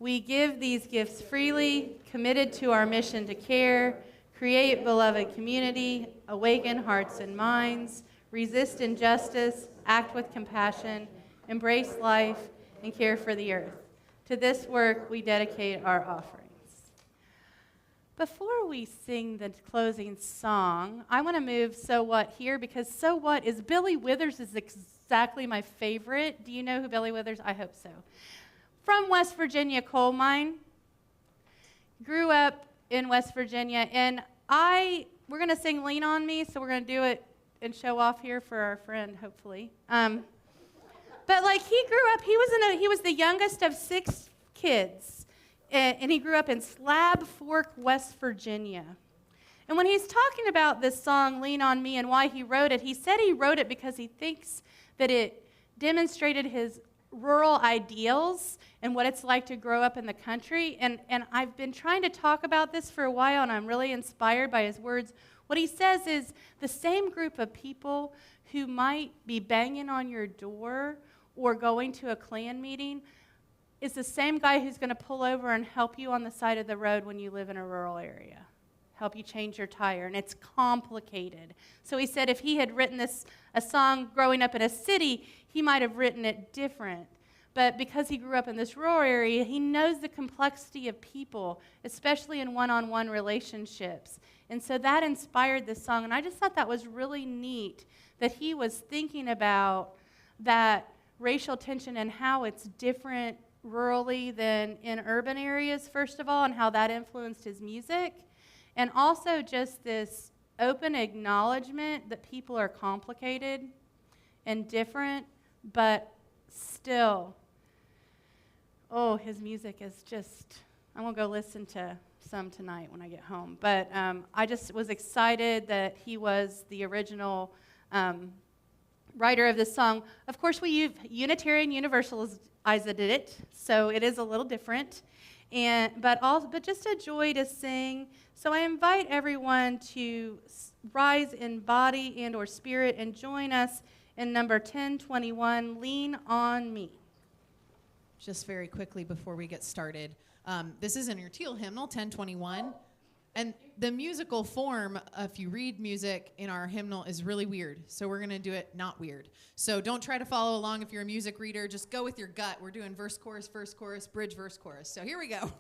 We give these gifts freely, committed to our mission to care, create beloved community, awaken hearts and minds, resist injustice, act with compassion, embrace life, and care for the earth. To this work, we dedicate our offerings. Before we sing the closing song, I want to move So What here, because So What is Billy Withers is exactly my favorite. Do you know who Billy Withers? I hope so. From West Virginia coal mine, grew up in West Virginia, and we're going to sing Lean on Me, so we're going to do it and show off here for our friend, hopefully. But like he grew up, he was the youngest of 6 kids, and he grew up in Slab Fork, West Virginia. And when he's talking about this song, Lean on Me, and why he wrote it, he said he wrote it because he thinks that it demonstrated his rural ideals and what it's like to grow up in the country. And I've been trying to talk about this for a while, and I'm really inspired by his words. What he says is the same group of people who might be banging on your door or going to a Klan meeting is the same guy who's going to pull over and help you on the side of the road when you live in a rural area, help you change your tire, and it's complicated. So he said if he had written a song growing up in a city, he might have written it different. But because he grew up in this rural area, he knows the complexity of people, especially in one-on-one relationships. And so that inspired this song, and I just thought that was really neat that he was thinking about that racial tension and how it's different rurally than in urban areas, first of all, and how that influenced his music. And also just this open acknowledgement that people are complicated and different, but still, his music is just, I'm going to go listen to some tonight when I get home. But I just was excited that he was the original writer of this song. Of course, we use Unitarian Universalists did it, so it is a little different. But just a joy to sing. So I invite everyone to rise in body and or spirit and join us in number 1021, Lean on Me. Just very quickly before we get started, this is in your teal hymnal, 1021. And the musical form, if you read music in our hymnal, is really weird. So we're going to do it not weird. So don't try to follow along if you're a music reader. Just go with your gut. We're doing verse, chorus, bridge, verse, chorus. So here we go.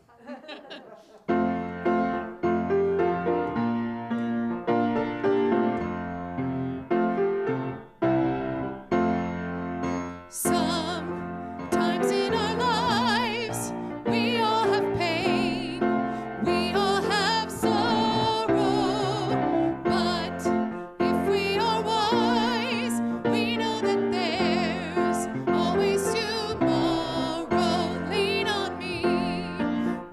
Sometimes in our lives, we all have pain. We all have sorrow. But if we are wise, we know that there's always tomorrow. Lean on me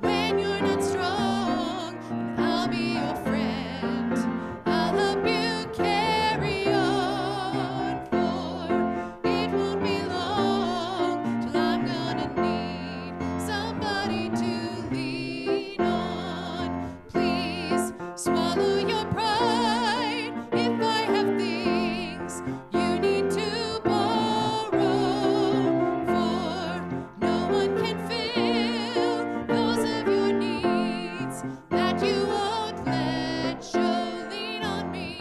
when you're not strong, and I'll be your friend. I'll help you carry on, for it won't be long till I'm gonna need somebody to lean on. Please swallow your pride if I have things you need to borrow, for no one can fill those of your needs that you won't let show. Lean on me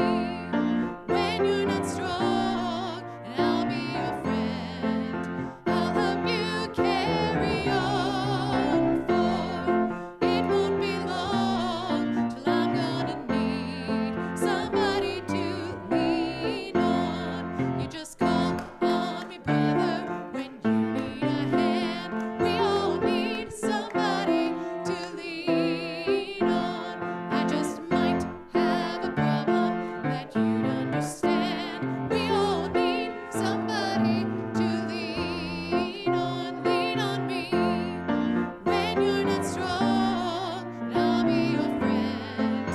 when you're not strong, and I'll be your friend. I'll help you carry on, for it won't be long till I'm gonna need somebody to lean on. You just call on me, brother, when you need a hand. We all need somebody to lean on. I just might have a problem that you'd understand. We all need somebody to lean on. Lean on me when you're not strong, and I'll be your friend.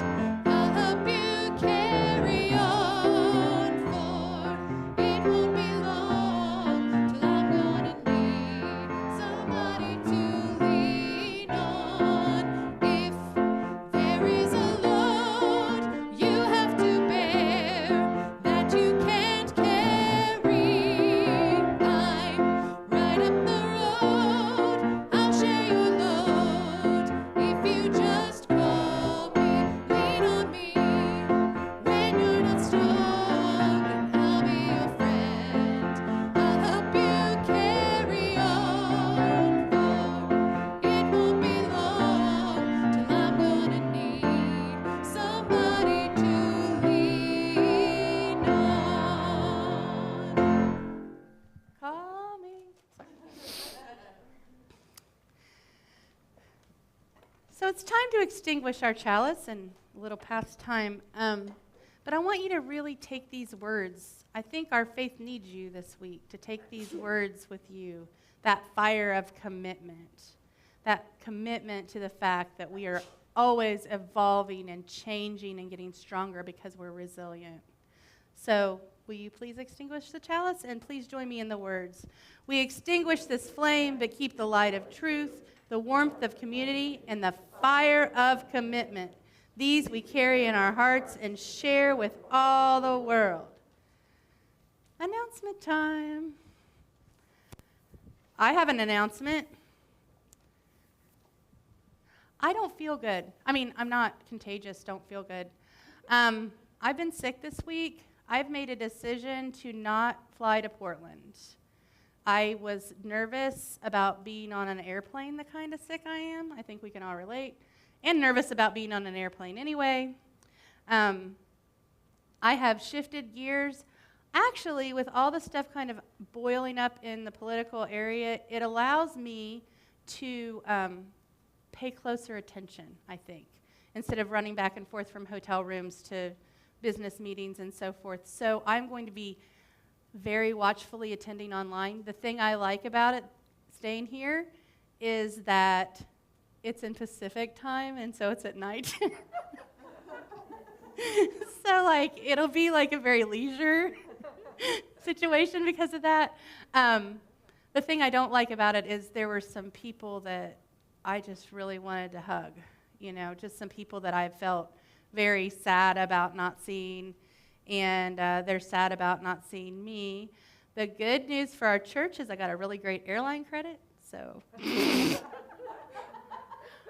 I'll help you carry on, for it won't be long till I'm gonna need somebody to lean on. If there is a load you have to bear that you can't carry, I'm right up the road. I'll share your load if you just call me. Lean on me when you're not strong, and I'll be your friend. I'll help you carry on, for it won't be long till I'm gonna need somebody to lean on. Call me. So it's time to extinguish our chalice, and a little past time. But I want you to really take these words. I think our faith needs you this week to take these words with you, that fire of commitment, that commitment to the fact that we are always evolving and changing and getting stronger because we're resilient. So will you please extinguish the chalice? And please join me in the words. We extinguish this flame, but keep the light of truth, the warmth of community, and the fire of commitment. These we carry in our hearts and share with all the world. Announcement time. I have an announcement. I don't feel good. I mean, I'm not contagious, don't feel good. I've been sick this week. I've made a decision to not fly to Portland. I was nervous about being on an airplane, the kind of sick I am. I think we can all relate. And nervous about being on an airplane anyway. I have shifted gears. Actually, with all the stuff kind of boiling up in the political area, it allows me to pay closer attention, I think, instead of running back and forth from hotel rooms to business meetings and so forth. So I'm going to be very watchfully attending online. The thing I like about it, staying here, is that it's in Pacific time, and so it's at night. So, like, it'll be like a very leisure situation because of that. The thing I don't like about it is there were some people that I just really wanted to hug, you know, just some people that I felt very sad about not seeing, and they're sad about not seeing me. The good news for our church is I got a really great airline credit, so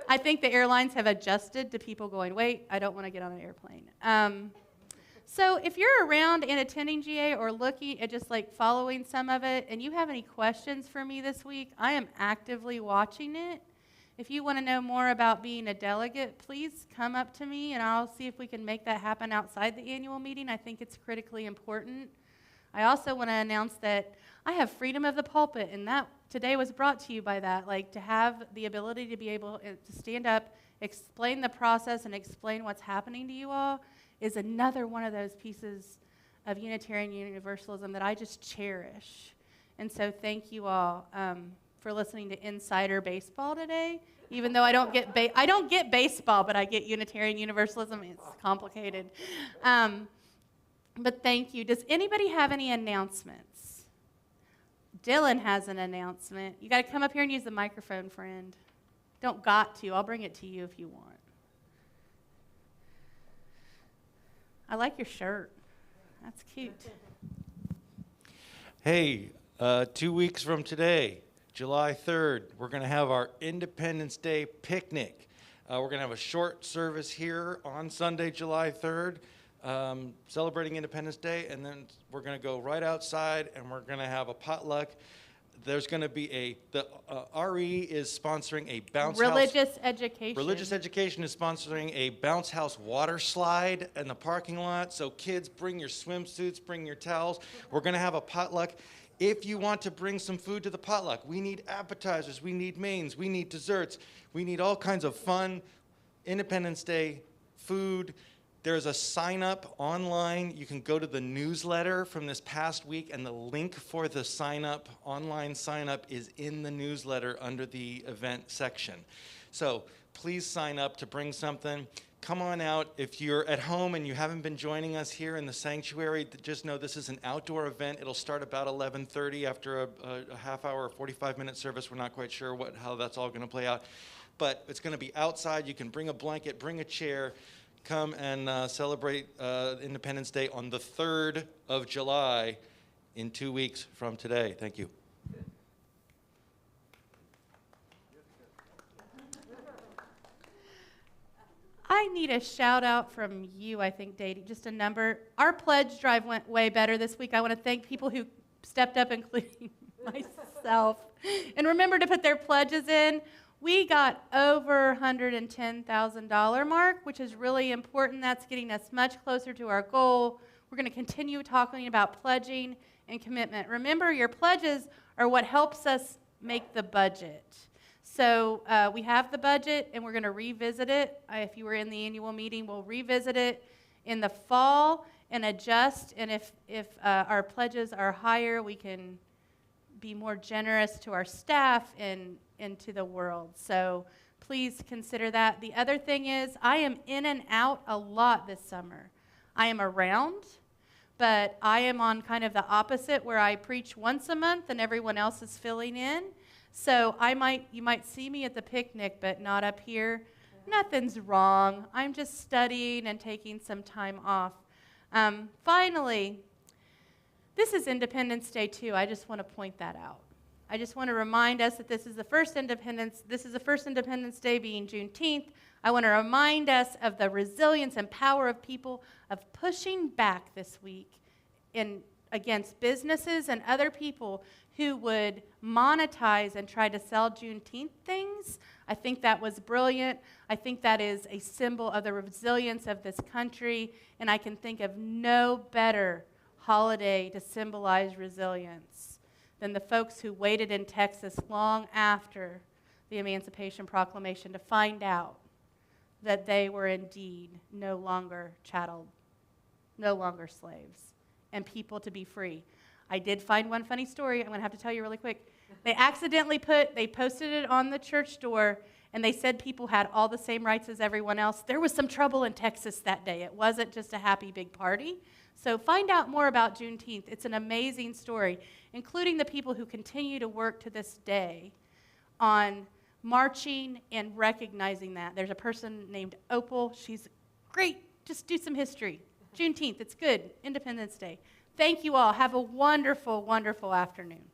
I think the airlines have adjusted to people going, wait, I don't want to get on an airplane. So if you're around and attending GA or looking at just like following some of it, and you have any questions for me this week, I am actively watching it. If you want to know more about being a delegate, please come up to me, and I'll see if we can make that happen outside the annual meeting. I think it's critically important. I also want to announce that I have freedom of the pulpit, and that today was brought to you by that, like to have the ability to be able to stand up, explain the process, and explain what's happening to you all is another one of those pieces of Unitarian Universalism that I just cherish. And so thank you all for listening to Insider Baseball today. Even though I don't get baseball, but I get Unitarian Universalism. It's complicated. But thank you. Does anybody have any announcements? Dylan has an announcement. You got to come up here and use the microphone, friend. Don't got to. I'll bring it to you if you want. I like your shirt. That's cute. Hey, 2 weeks from today, July 3rd, we're going to have our Independence Day picnic. We're going to have a short service here on Sunday, July 3rd, celebrating Independence Day, and then we're going to go right outside and we're going to have a potluck. There's going to be the RE is sponsoring a bounce house. Religious Education is sponsoring a bounce house water slide in the parking lot. So kids, bring your swimsuits, bring your towels. We're going to have a potluck. If you want to bring some food to the potluck, we need appetizers, we need mains, we need desserts, we need all kinds of fun Independence Day food. There's a sign-up online. You can go to the newsletter from this past week, and the link for the sign-up, online sign-up, is in the newsletter under the event section. So please sign up to bring something. Come on out. If you're at home and you haven't been joining us here in the sanctuary, just know this is an outdoor event. It'll start about 11:30 after a half hour or 45-minute service. We're not quite sure how that's all going to play out. But it's going to be outside. You can bring a blanket, bring a chair. Come and celebrate Independence Day on the 3rd of July in 2 weeks from today. Thank you. I need a shout out from you, I think, Dady. Just a number. Our pledge drive went way better this week. I want to thank people who stepped up, including myself, and remember to put their pledges in. We got over $110,000 mark, which is really important. That's getting us much closer to our goal. We're going to continue talking about pledging and commitment. Remember, your pledges are what helps us make the budget. So we have the budget, and we're going to revisit it. If you were in the annual meeting, we'll revisit it in the fall and adjust. And if our pledges are higher, we can be more generous to our staff and to the world. So please consider that. The other thing is I am in and out a lot this summer. I am around, but I am on kind of the opposite where I preach once a month and everyone else is filling in. So you might see me at the picnic, but not up here. Nothing's wrong. I'm just studying and taking some time off. Finally, this is Independence Day too. I just want to point that out. I just want to remind us that this is the first Independence Day being Juneteenth. I want to remind us of the resilience and power of people of pushing back this week against businesses and other people who would monetize and try to sell Juneteenth things. I think that was brilliant. I think that is a symbol of the resilience of this country, and I can think of no better holiday to symbolize resilience than the folks who waited in Texas long after the Emancipation Proclamation to find out that they were indeed no longer chattel, no longer slaves, and people to be free. I did find one funny story I'm going to have to tell you really quick. They posted it on the church door, and they said people had all the same rights as everyone else. There was some trouble in Texas that day. It wasn't just a happy big party. So find out more about Juneteenth. It's an amazing story, including the people who continue to work to this day on marching and recognizing that. There's a person named Opal. She's great. Just do some history. Juneteenth, it's good. Independence Day. Thank you all. Have a wonderful, wonderful afternoon.